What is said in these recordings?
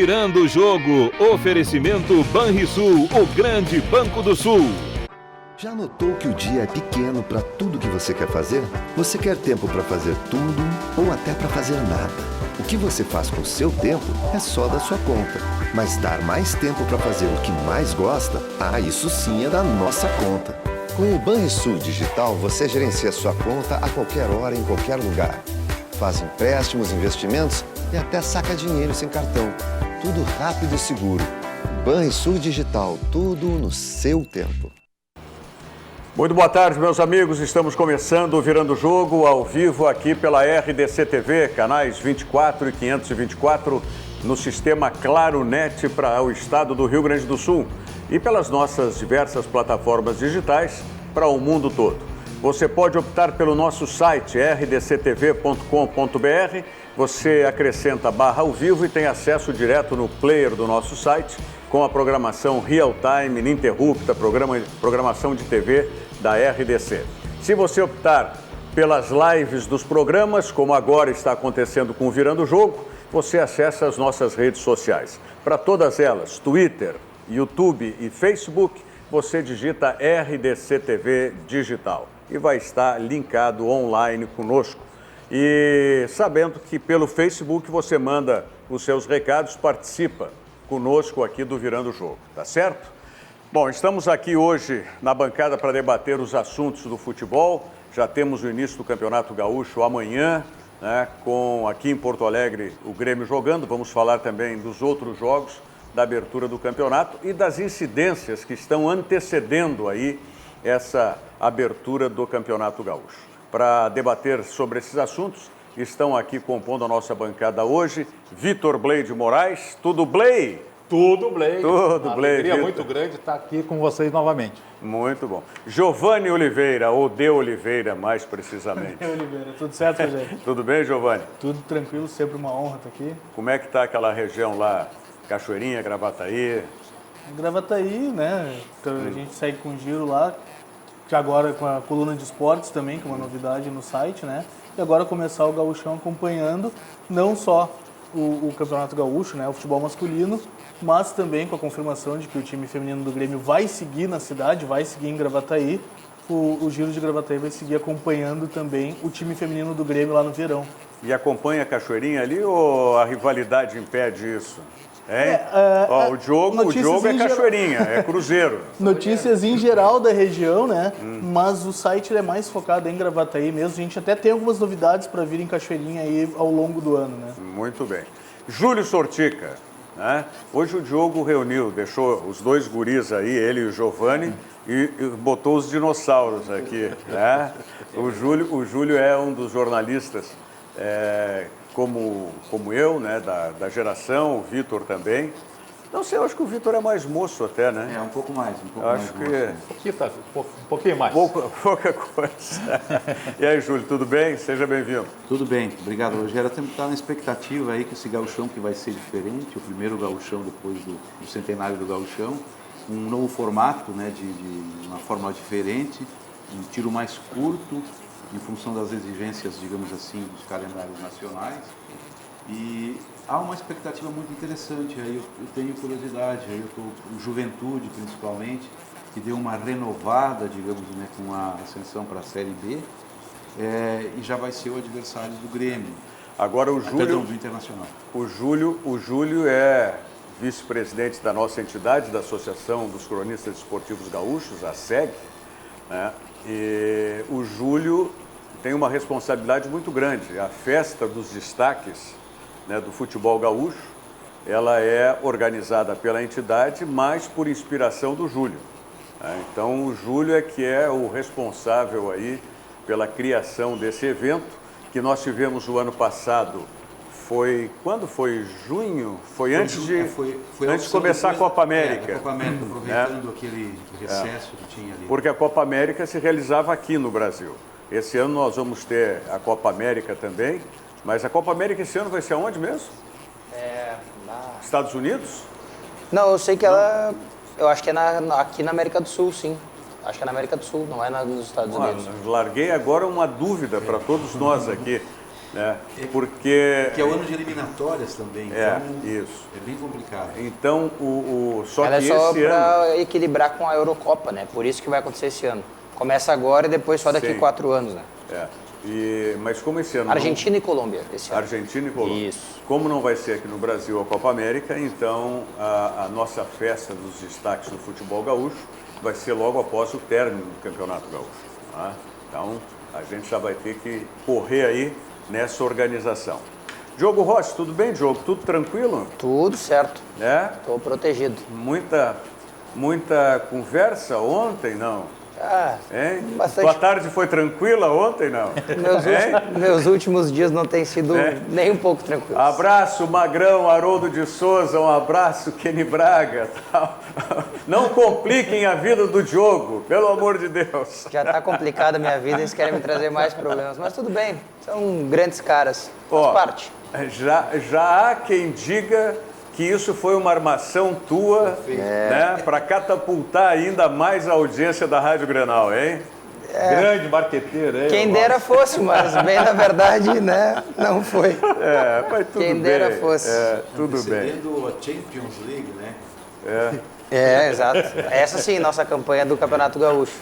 Virando o Jogo, oferecimento Banrisul, o grande Banco do Sul. Já notou que o dia é pequeno para tudo que você quer fazer? Você quer tempo para fazer tudo ou até para fazer nada? O que você faz com o seu tempo é só da sua conta. Mas dar mais tempo para fazer o que mais gosta, isso sim é da nossa conta. Com o Banrisul Digital, você gerencia sua conta a qualquer hora, em qualquer lugar. Faz empréstimos, investimentos e até saca dinheiro sem cartão. Tudo rápido e seguro. Banrisul Digital, tudo no seu tempo. Muito boa tarde, meus amigos. Estamos começando o Virando o Jogo ao vivo aqui pela RDC TV, canais 24 e 524, no sistema Claro Net para o estado do Rio Grande do Sul e pelas nossas diversas plataformas digitais para o mundo todo. Você pode optar pelo nosso site rdctv.com.br, você acrescenta barra ao vivo e tem acesso direto no player do nosso site com a programação real-time, ininterrupta, programação de TV da RDC. Se você optar pelas lives dos programas, como agora está acontecendo com o Virando o Jogo, você acessa as nossas redes sociais. Para todas elas, Twitter, YouTube e Facebook, você digita RDC TV Digital e vai estar linkado online conosco. E sabendo que pelo Facebook você manda os seus recados, participa conosco aqui do Virando o Jogo, tá certo? Bom, estamos aqui hoje na bancada para debater os assuntos do futebol. Já temos o início do Campeonato Gaúcho amanhã, né, com aqui em Porto Alegre o Grêmio jogando. Vamos falar também dos outros jogos da abertura do campeonato e das incidências que estão antecedendo aí essa abertura do Campeonato Gaúcho. Para debater sobre esses assuntos, estão aqui compondo a nossa bancada hoje, Vitor Bleide Moraes. Tudo, Blei? Tudo, Blei. Tudo, Blei. Alegria muito grande estar aqui com vocês novamente. Muito bom. Giovanni Oliveira, ou De Oliveira, mais precisamente. De Oliveira, tudo certo, gente? Tudo bem, Giovanni? Tudo tranquilo, sempre uma honra estar aqui. Como é que está aquela região lá? Cachoeirinha, Gravataí? Gravataí, né? A gente segue com o giro lá, que agora com a coluna de esportes também, que é uma novidade no site, né? E agora começar o Gaúchão acompanhando não só o Campeonato Gaúcho, né? O futebol masculino, mas também com a confirmação de que o time feminino do Grêmio vai seguir na cidade, vai seguir em Gravataí. O Giro de Gravataí vai seguir acompanhando também o time feminino do Grêmio lá no verão. E acompanha a Cachoeirinha ali ou a rivalidade impede isso? O jogo é Cachoeirinha, é Cruzeiro. Notícias em geral da região, né? Mas o site é mais focado em Gravataí mesmo. A gente até tem algumas novidades para vir em Cachoeirinha aí ao longo do ano, né? Muito bem. Júlio Sortica, né? Hoje o Diogo reuniu, deixou os dois guris aí, ele e o Giovanni, e botou os dinossauros aqui, né? O Júlio é um dos jornalistas como eu, né, da geração, o Vitor também. Não sei, eu acho que o Vitor é mais moço até, né? Um pouco mais. Acho que um pouquinho mais. Pouca coisa. E aí, Júlio, tudo bem? Seja bem-vindo. Tudo bem, obrigado, Rogério. Temos que estar na expectativa aí que esse gauchão que vai ser diferente, o primeiro gauchão depois do centenário do gauchão, um novo formato, né, de uma forma diferente, um tiro mais curto, em função das exigências, digamos assim, dos calendários nacionais. E há uma expectativa muito interessante, aí eu tenho curiosidade, aí o Juventude principalmente, que deu uma renovada, digamos, né, com a ascensão para a Série B, e já vai ser o adversário do Grêmio. Agora o Júlio, do Internacional. O Júlio é vice-presidente da nossa entidade, da Associação dos Cronistas Esportivos Gaúchos, a SEG, né? E o Júlio tem uma responsabilidade muito grande. A festa dos destaques, né, do futebol gaúcho, ela é organizada pela entidade, mas por inspiração do Júlio. Então o Júlio que é o responsável aí pela criação desse evento, que nós tivemos o ano passado. Quando foi? Junho? Foi antes de começar a Copa América. A Copa América, aproveitando aquele recesso que tinha ali. Porque a Copa América se realizava aqui no Brasil. Esse ano nós vamos ter a Copa América também, mas a Copa América esse ano vai ser aonde mesmo? Estados Unidos? Não, eu sei que eu acho que é aqui na América do Sul, sim. Acho que é na América do Sul, não é nos Estados Unidos. Larguei agora uma dúvida para todos nós aqui. né? Porque... Que é o ano de eliminatórias também, isso. É bem complicado. Então, só Ela que é só esse ano... para equilibrar com a Eurocopa, né? Por isso que vai acontecer esse ano. Começa agora e depois só daqui Sim. 4 anos, né? Mas como esse ano... Argentina e Colômbia esse ano. Argentina e Colômbia. Isso. Como não vai ser aqui no Brasil a Copa América, então a nossa festa dos destaques no futebol gaúcho vai ser logo após o término do Campeonato Gaúcho. Tá? Então, a gente já vai ter que correr aí nessa organização. Diogo Rossi, tudo bem, Diogo? Tudo tranquilo? Tudo certo. Estou protegido. Muita conversa ontem, não? Hein? Bastante. Tua tarde foi tranquila ontem, não? Meus últimos dias não têm sido nem um pouco tranquilos. Abraço, Magrão, Haroldo de Souza, um abraço, Kenny Braga. Tal. Não compliquem a vida do Diogo, pelo amor de Deus. Já está complicada a minha vida, eles querem me trazer mais problemas, mas tudo bem, são grandes caras, faz parte. Já há quem diga que isso foi uma armação tua, né, para catapultar ainda mais a audiência da Rádio Grenal, hein? Grande marqueteiro, hein? Quem dera fosse, mas bem na verdade, né, não foi. Mas tudo Quem bem. dera fosse. Tudo bem. Recebendo a Champions League, né? Exato. Essa sim, nossa campanha do Campeonato Gaúcho.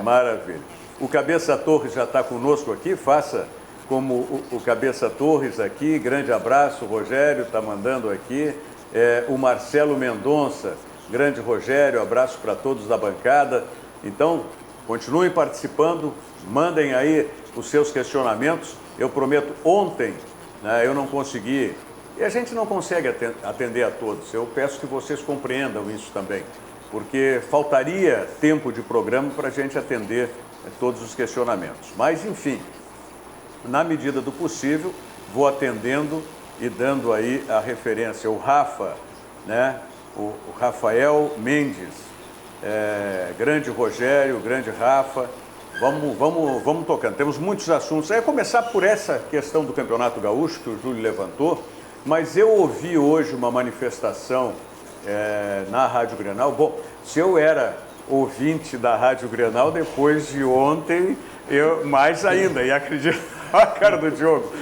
Maravilha. O Cabeça Torres já está conosco aqui, faça como o Cabeça Torres aqui, grande abraço, o Rogério está mandando aqui, o Marcelo Mendonça, grande Rogério, abraço para todos da bancada. Então, continuem participando, mandem aí os seus questionamentos. Eu prometo, ontem, né, eu não consegui, e a gente não consegue atender a todos, eu peço que vocês compreendam isso também, porque faltaria tempo de programa para a gente atender todos os questionamentos. Mas, enfim, na medida do possível, vou atendendo e dando aí a referência. O Rafa, né? O Rafael Mendes, grande Rogério, grande Rafa. Vamos tocando. Temos muitos assuntos. Eu ia começar por essa questão do Campeonato Gaúcho, que o Júlio levantou, mas eu ouvi hoje uma manifestação na Rádio Grenal. Bom, se eu era ouvinte da Rádio Grenal, depois de ontem, eu mais ainda, e acredito... Olha a cara do Diogo.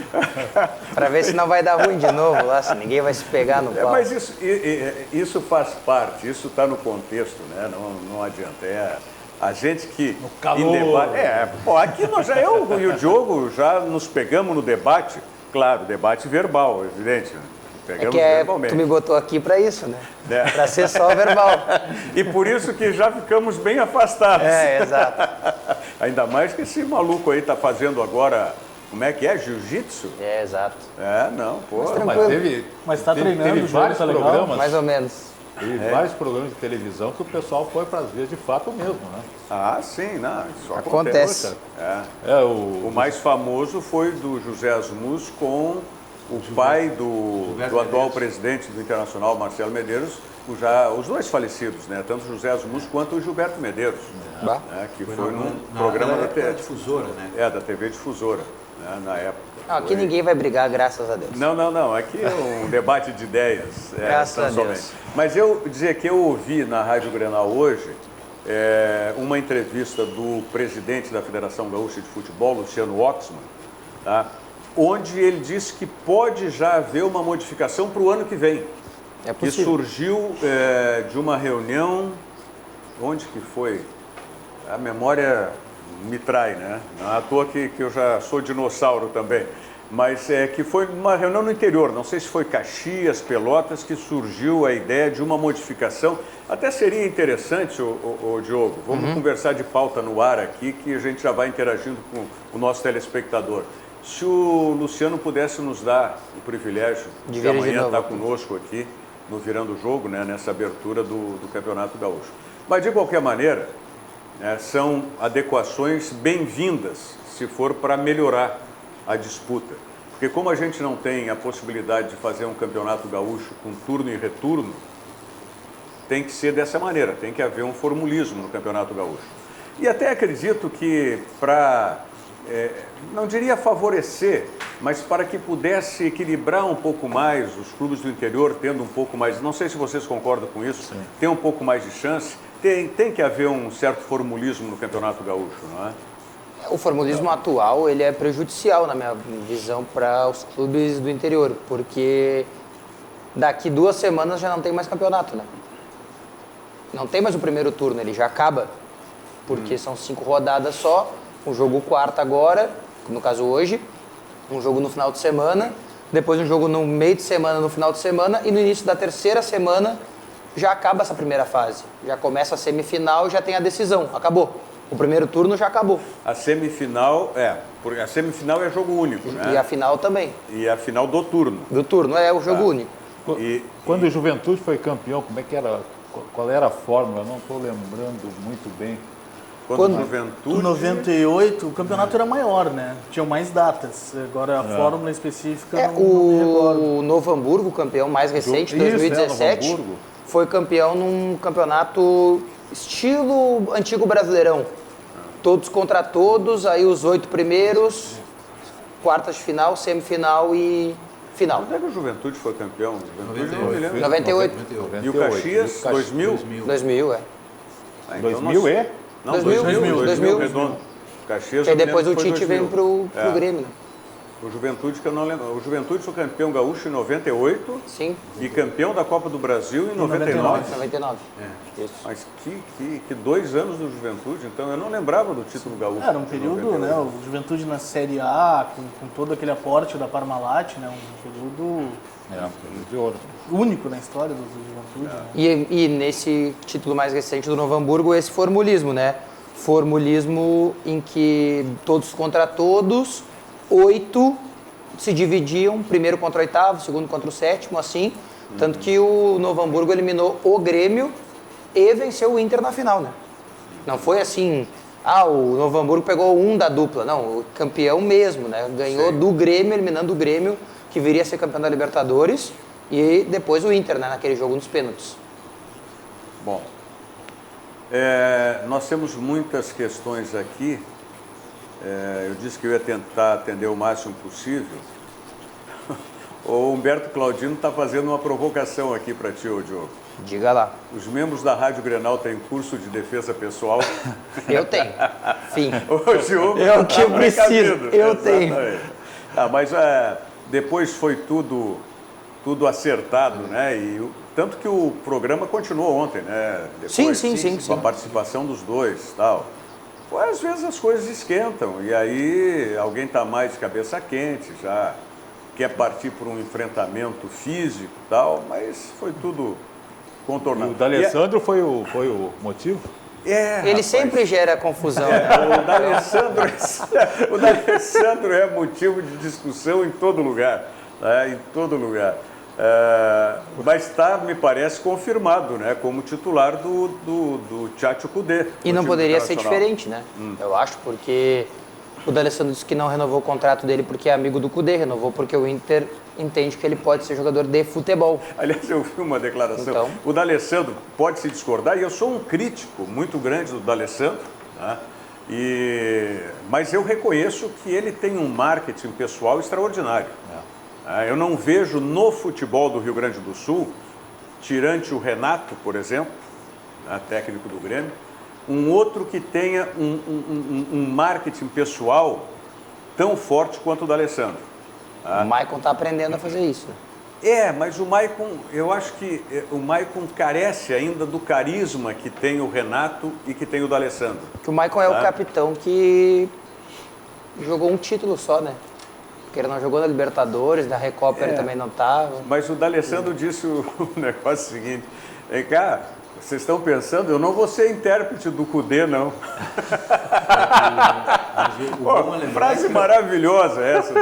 Para ver se não vai dar ruim de novo lá, se ninguém vai se pegar no pau. Mas isso faz parte, isso está no contexto, né? Não adianta. A gente que... No calor. Aqui eu e o Diogo já nos pegamos no debate, claro, debate verbal, evidente, né? Pegamos verbalmente. Tu me botou aqui para isso, né? Para ser só verbal. E por isso que já ficamos bem afastados. Exato. Ainda mais que esse maluco aí está fazendo agora... Como é que é? Jiu-jitsu? Exato. Não, pô. Mas tá treinando, teve vários tá legal? programas. Mais ou menos. Teve vários programas de televisão que o pessoal foi para as vias de fato mesmo, né? Sim, não, isso Acontece. O mais famoso foi do José Asmus com o pai do atual presidente do Internacional, Marcelo Medeiros, os dois falecidos, né? Tanto o José Asmus quanto o Gilberto Medeiros, que foi num programa da TV Difusora, né? Da TV Difusora, né? Na época. Aqui ninguém vai brigar, graças a Deus. Não. Aqui é um debate de ideias. Graças a Deus. Mas eu dizer que eu ouvi na Rádio Grenal hoje uma entrevista do presidente da Federação Gaúcha de Futebol, Luciano Oxman, tá? Onde ele disse que pode já haver uma modificação para o ano que vem. É que possível. surgiu de uma reunião, onde que foi? A memória me trai, né? Não é à toa que eu já sou dinossauro também. Mas que foi uma reunião no interior, não sei se foi Caxias, Pelotas, que surgiu a ideia de uma modificação. Até seria interessante, o Diogo, vamos conversar de pauta no ar aqui, que a gente já vai interagindo com o nosso telespectador. Se o Luciano pudesse nos dar o privilégio de amanhã estar conosco aqui, no Virando o Jogo, né, nessa abertura do Campeonato Gaúcho. Mas, de qualquer maneira, são adequações bem-vindas, se for para melhorar a disputa. Porque como a gente não tem a possibilidade de fazer um Campeonato Gaúcho com turno e retorno, tem que ser dessa maneira, tem que haver um formulismo no Campeonato Gaúcho. E até acredito que para... não diria favorecer, mas para que pudesse equilibrar um pouco mais os clubes do interior, tendo um pouco mais, não sei se vocês concordam com isso, ter um pouco mais de chance, tem que haver um certo formulismo no Campeonato Gaúcho, não é? O formulismo atual, ele é prejudicial, na minha visão, para os clubes do interior, porque daqui 2 semanas já não tem mais campeonato, né? Não tem mais o primeiro turno, ele já acaba, porque são 5 rodadas só, um jogo quarta agora, no caso hoje, um jogo no final de semana, depois um jogo no meio de semana, no final de semana, e no início da terceira semana já acaba essa primeira fase. Já começa a semifinal e já tem a decisão, acabou. O primeiro turno já acabou. A semifinal porque a semifinal é jogo único, né? E a final também. E a final do turno. Do turno, é o jogo único. Quando o Juventude foi campeão, como é que era? Qual era a fórmula? Eu não estou lembrando muito bem. Quando o Juventude... Em 98, o campeonato era maior, né? Tinham mais datas. Agora, a fórmula específica não me recordo. O Novo Hamburgo, campeão mais recente, 2017, Novo Hamburgo. foi campeão num campeonato estilo antigo Brasileirão. Todos contra todos, aí os 8 primeiros, quartas de final, semifinal e final. Quando é que o Juventude foi campeão? Juventude, não me lembro. 98. E o Caxias, 2000? 2000, é. Ah, então 2000 é? Não, 2000. redondo. Caxias, E aí eu me depois lembro o que foi Tite 2000. vem pro Grêmio, né? O Juventude, que eu não lembro. O Juventude foi campeão gaúcho em 98 Sim, e campeão da Copa do Brasil em 99. 99. Isso. Mas que 2 anos do Juventude, então eu não lembrava do título gaúcho. Era um período, né? O Juventude na Série A, com todo aquele aporte da Parmalat, né? Um período De ouro. único na história do Juventude. Né? E nesse título mais recente do Novo Hamburgo, esse formulismo, né? Formulismo em que todos contra todos, 8 se dividiam, primeiro contra o oitavo, segundo contra o sétimo, assim. Tanto que o Novo Hamburgo eliminou o Grêmio e venceu o Inter na final, né? Não foi assim, o Novo Hamburgo pegou um da dupla. Não, o campeão mesmo, né? Ganhou do Grêmio, eliminando o Grêmio, que viria a ser campeão da Libertadores. E depois o Inter, né? Naquele jogo nos pênaltis. Bom, nós temos muitas questões aqui. Eu disse que eu ia tentar atender o máximo possível. O Humberto Claudino está fazendo uma provocação aqui para ti, ô Diogo. Diga lá. Os membros da Rádio Grenal têm curso de defesa pessoal. Eu tenho. Fim. Ô, Diogo, É o que eu preciso. Eu tenho. Mas depois foi tudo acertado, né? Tanto que o programa continuou ontem, né? Depois, Sim. Com a participação dos dois e tal. Pô, às vezes as coisas esquentam e aí alguém está mais cabeça quente, já quer partir para um enfrentamento físico e tal, mas foi tudo contornado. O D'Alessandro foi o motivo? Ele rapaz, sempre gera confusão. O D'Alessandro é motivo de discussão em todo lugar, né? Em todo lugar. Mas está, me parece, confirmado, né, como titular do Tchatcho Kudê. E não poderia ser diferente, né? Eu acho, porque o D'Alessandro disse que não renovou o contrato dele porque é amigo do Kudê, renovou porque o Inter entende que ele pode ser jogador de futebol. Aliás, eu vi uma declaração. Então. O D'Alessandro pode se discordar, e eu sou um crítico muito grande do D'Alessandro, tá? Mas eu reconheço que ele tem um marketing pessoal extraordinário. Eu não vejo no futebol do Rio Grande do Sul, tirante o Renato, por exemplo, técnico do Grêmio, um outro que tenha um marketing pessoal tão forte quanto o D'Alessandro. O Maicon está aprendendo a fazer isso. Né? Mas o Maicon, eu acho que o Maicon carece ainda do carisma que tem o Renato e que tem o D'Alessandro. Que o Maicon é o capitão que jogou um título só, né? Porque ele não jogou na Libertadores, na Recopa ele também não estava. Mas o D'Alessandro disse o negócio seguinte: vem cá, vocês estão pensando, eu não vou ser intérprete do Kudê, não. Frase maravilhosa essa,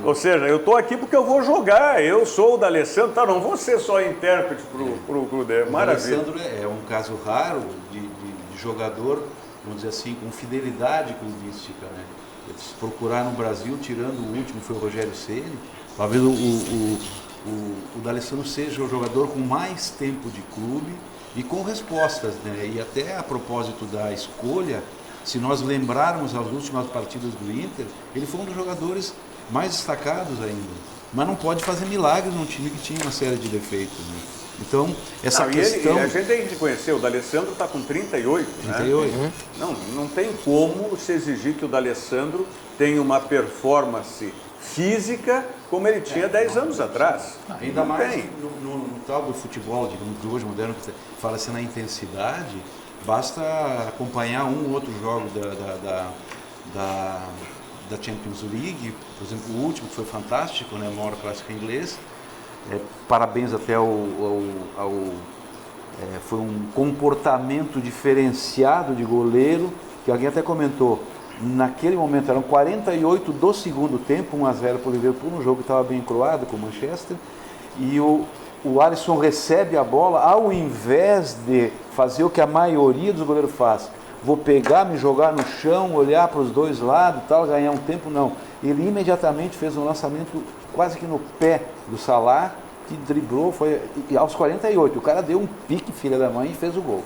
ou seja, eu estou aqui porque eu vou jogar, eu sou o D'Alessandro, tá, não vou ser só intérprete para o Kudê. Maravilha. O D'Alessandro é um caso raro de jogador, vamos dizer assim, com fidelidade clubística, né? Se procurar no Brasil, tirando o último, foi o Rogério Ceni, talvez o D'Alessandro seja o jogador com mais tempo de clube e com respostas, né? E até a propósito da escolha, se nós lembrarmos as últimas partidas do Inter, ele foi um dos jogadores mais destacados ainda. Mas não pode fazer milagres num time que tinha uma série de defeitos, né? Então, essa Não, questão... E a gente tem que reconhecer, o D'Alessandro está com 38, 38. Né? Não tem como se exigir que o D'Alessandro tenha uma performance física como ele tinha 10 anos atrás. Ainda Não mais tem. no tal do futebol, digamos, de hoje moderno, que fala assim na intensidade, basta acompanhar um ou outro jogo da Champions League, por exemplo, o último que foi fantástico, né, o maior clássico inglês. Parabéns até foi um comportamento diferenciado de goleiro, que alguém até comentou. Naquele momento eram 48 do segundo tempo, 1-0 para o Liverpool, um jogo que estava bem encroado com o Manchester, e o Alisson recebe a bola, ao invés de fazer o que a maioria dos goleiros faz, vou pegar, me jogar no chão, olhar para os dois lados, tal, ganhar um tempo, não. Ele imediatamente fez um lançamento quase que no pé do Salah, que driblou, foi aos 48, o cara deu um pique, filha da mãe, e fez o gol.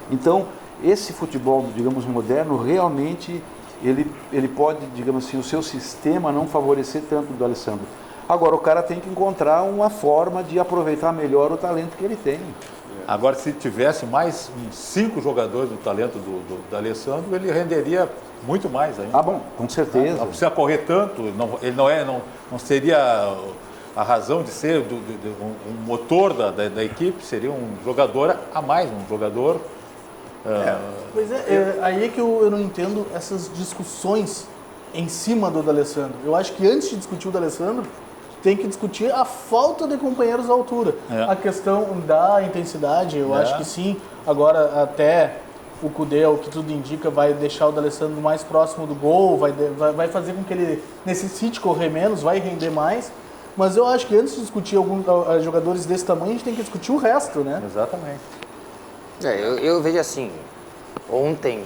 Então, esse futebol, digamos, moderno, realmente ele pode, digamos assim, o seu sistema não favorecer tanto do Alessandro. Agora, o cara tem que encontrar uma forma de aproveitar melhor o talento que ele tem. Agora, se tivesse mais 5 jogadores do talento do Alessandro, ele renderia muito mais ainda. Ah, bom, com certeza. Não precisa correr tanto, ele não seria a razão de ser um motor da equipe, seria um jogador a mais, um jogador... Pois aí é que eu não entendo essas discussões em cima do D'Alessandro. Eu acho que antes de discutir o D'Alessandro, tem que discutir a falta de companheiros à altura. A questão da intensidade, eu acho que sim. Agora, até o Kudê, o que tudo indica, vai deixar o D'Alessandro mais próximo do gol, vai fazer com que ele necessite correr menos, vai render mais. Mas eu acho que antes de discutir alguns jogadores desse tamanho, a gente tem que discutir o resto, né? Exatamente. Eu vejo assim, ontem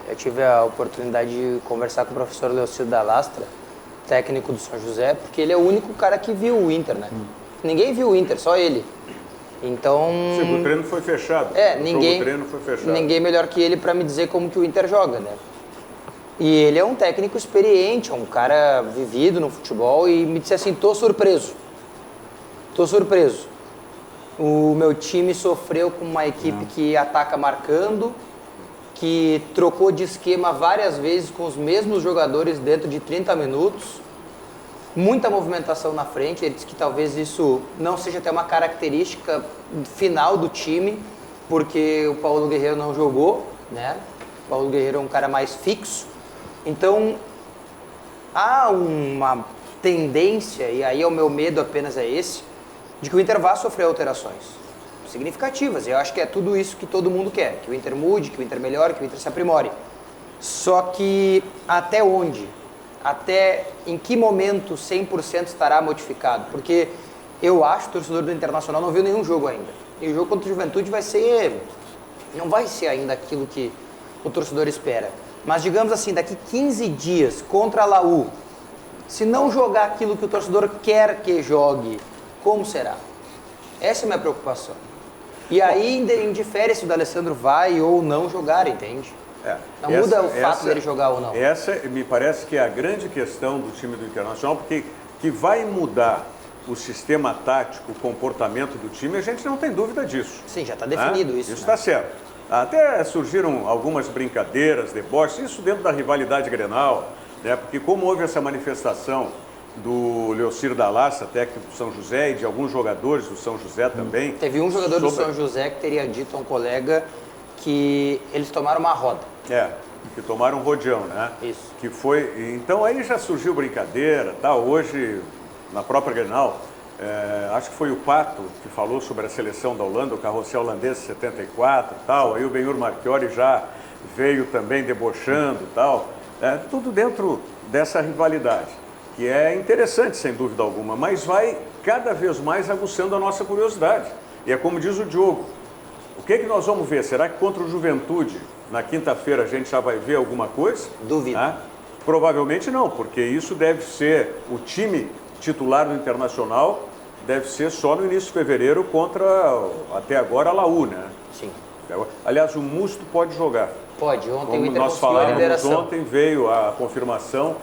eu tive a oportunidade de conversar com o professor Leocídio da Lastra, técnico do São José, porque ele é o único cara que viu o Inter, né? Ninguém viu o Inter, só ele. Então... Sim, o treino foi fechado. Ninguém, o treino foi fechado. Ninguém melhor que ele para me dizer como que o Inter joga, né? E ele é um técnico experiente, é um cara vivido no futebol e me disse assim, tô surpreso. O meu time sofreu com uma equipe que ataca marcando, que trocou de esquema várias vezes com os mesmos jogadores dentro de 30 minutos, muita movimentação na frente. Ele disse que talvez isso não seja até uma característica final do time, porque o Paulo Guerreiro não jogou, né? O Paulo Guerreiro é um cara mais fixo. Então, há uma tendência, e aí o meu medo apenas é esse, de que o Inter vá sofrer alterações significativas. Eu acho que é tudo isso que todo mundo quer, que o Inter mude, que o Inter melhore, que o Inter se aprimore. Só que até onde? Até em que momento 100% estará modificado? Porque eu acho que o torcedor do Internacional não viu nenhum jogo ainda. E o jogo contra o Juventude não vai ser ainda aquilo que o torcedor espera. Mas digamos assim, daqui 15 dias contra a Laú, se não jogar aquilo que o torcedor quer que jogue, como será? Essa é a minha preocupação. E aí indifere se o D'Alessandro vai ou não jogar, entende? Não muda o fato dele jogar ou não. Essa me parece que é a grande questão do time do Internacional, porque que vai mudar o sistema tático, o comportamento do time, a gente não tem dúvida disso. Sim, já está definido isso. Isso está certo. Até surgiram algumas brincadeiras, deboches, isso dentro da rivalidade Grenal, né? Porque como houve essa manifestação do Leocídio da Lastra, técnico do São José, e de alguns jogadores do São José também. Teve um jogador do São José que teria dito a um colega que eles tomaram uma roda. Que tomaram um rodeão, né? Isso. Que foi... Então aí já surgiu brincadeira, tá? Hoje, na própria Grenal, acho que foi o Pato que falou sobre a seleção da Holanda, o carrossel holandês de 74 e tal. Aí o Benhur Marchiori já veio também debochando e tal. Tudo dentro dessa rivalidade, que é interessante, sem dúvida alguma, mas vai cada vez mais aguçando a nossa curiosidade. E é como diz o Diogo, o que nós vamos ver? Será que contra o Juventude, na quinta-feira, a gente já vai ver alguma coisa? Duvido. Provavelmente não, porque isso deve ser o time titular do Internacional, deve ser só no início de fevereiro contra, até agora, a Laú, né? Sim. Aliás, o Musto pode jogar. Pode, ontem Como o Inter nós conseguiu a falávamos liberação. ontem, veio a confirmação,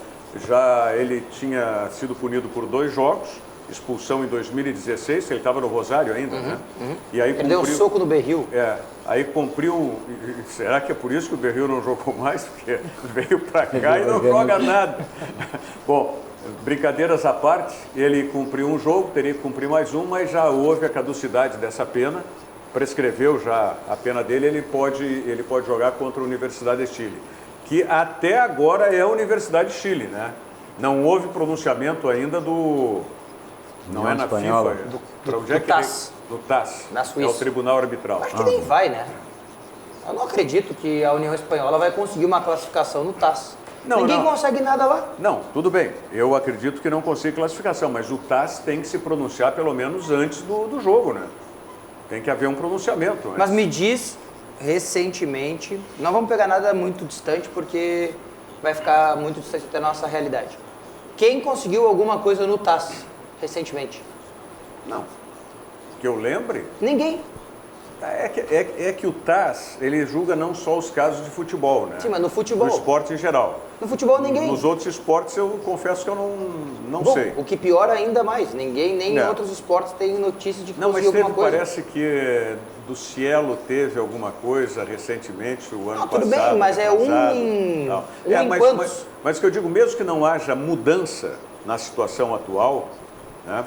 já ele tinha sido punido por 2 jogos, expulsão em 2016, ele estava no Rosário ainda, né? E aí Ele deu um soco no Berril. Aí cumpriu. Será que é por isso que o Berril não jogou mais? Porque veio para cá e não joga nada. Bom, brincadeiras à parte, ele cumpriu um jogo, teria que cumprir mais um, mas já houve a caducidade dessa pena, prescreveu já a pena dele, ele pode jogar contra a Universidade de Chile, que até agora é a Universidade de Chile, né? Não houve pronunciamento ainda do... Não é na FIFA, para onde é que TAS. Do TAS, Na Suíça. é o Tribunal Arbitral. Acho que nem vai, né? Eu não acredito que a União Espanhola vai conseguir uma classificação no TAS. Ninguém consegue nada lá. Não, tudo bem. Eu acredito que não consiga classificação, mas o TAS tem que se pronunciar pelo menos antes do jogo, né? Tem que haver um pronunciamento. Mas me diz, recentemente, não vamos pegar nada muito distante, porque vai ficar muito distante da nossa realidade. Quem conseguiu alguma coisa no TAS recentemente? Não. Que eu lembre? Ninguém. É que o TAS, ele julga não só os casos de futebol, né? Sim, mas no futebol. No esporte em geral. No futebol, ninguém. Nos outros esportes, eu confesso que eu não Bom, sei. o que piora ainda mais, ninguém, nem em outros esportes tem notícia de que Não, mas conseguiu alguma coisa. parece que do Cielo teve alguma coisa recentemente, o ano passado. Tudo bem, mas é em quantos? Mas o que eu digo, mesmo que não haja mudança na situação atual, né,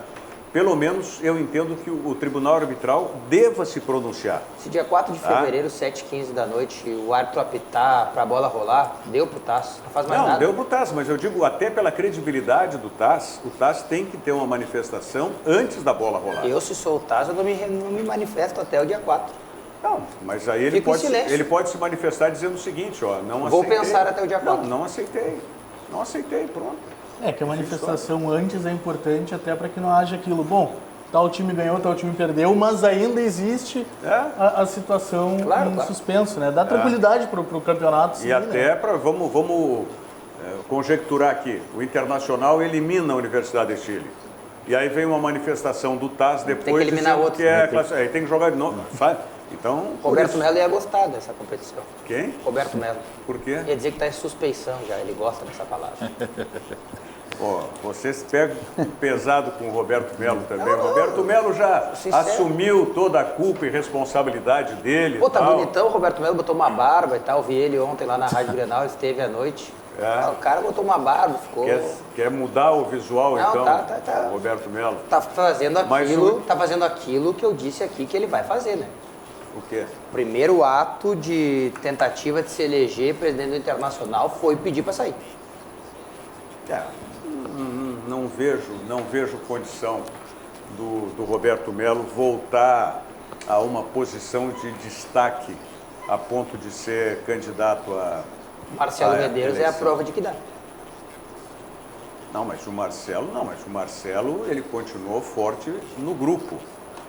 pelo menos eu entendo que o Tribunal Arbitral deva se pronunciar. Se dia 4 de fevereiro, 7h15 da noite, o árbitro apitar para a bola rolar, deu pro TAS, não faz mais nada. Não, deu pro TAS, mas eu digo, até pela credibilidade do TAS, o TAS tem que ter uma manifestação antes da bola rolar. Eu, se sou o TAS, eu não me manifesto até o dia 4. Não, mas aí ele pode se manifestar dizendo o seguinte, ó, não aceitei. Vou pensar até o dia 4. Não aceitei. Não aceitei, pronto. Que a manifestação antes é importante até para que não haja aquilo. Bom, tal time ganhou, tal time perdeu, mas ainda existe a situação em suspenso, né? Dá tranquilidade para o campeonato. E até para, vamos conjecturar aqui, o Internacional elimina a Universidade de Chile. E aí vem uma manifestação do TAS depois tem que eliminar outro. Aí tem que jogar de novo, sabe? Então, Roberto Melo ia gostar dessa competição. Quem? Roberto Melo. Por quê? Ia dizer que está em suspeição já, ele gosta dessa palavra. Vocês pegam pesado com o Roberto Melo também. O Roberto Melo já assumiu toda a culpa e responsabilidade dele. Pô, tá bonitão, o Roberto Melo botou uma barba e tal. Vi ele ontem lá na Rádio Grenal, esteve à noite. O cara botou uma barba, ficou... Quer mudar o visual, não, então, tá. Roberto Melo? Tá fazendo aquilo que eu disse aqui que ele vai fazer, né? O quê? O primeiro ato de tentativa de se eleger presidente do Internacional foi pedir para sair. Não vejo condição do Roberto Melo voltar a uma posição de destaque a ponto de ser candidato a... Marcelo Medeiros é a prova de que dá. Mas o Marcelo ele continuou forte no grupo.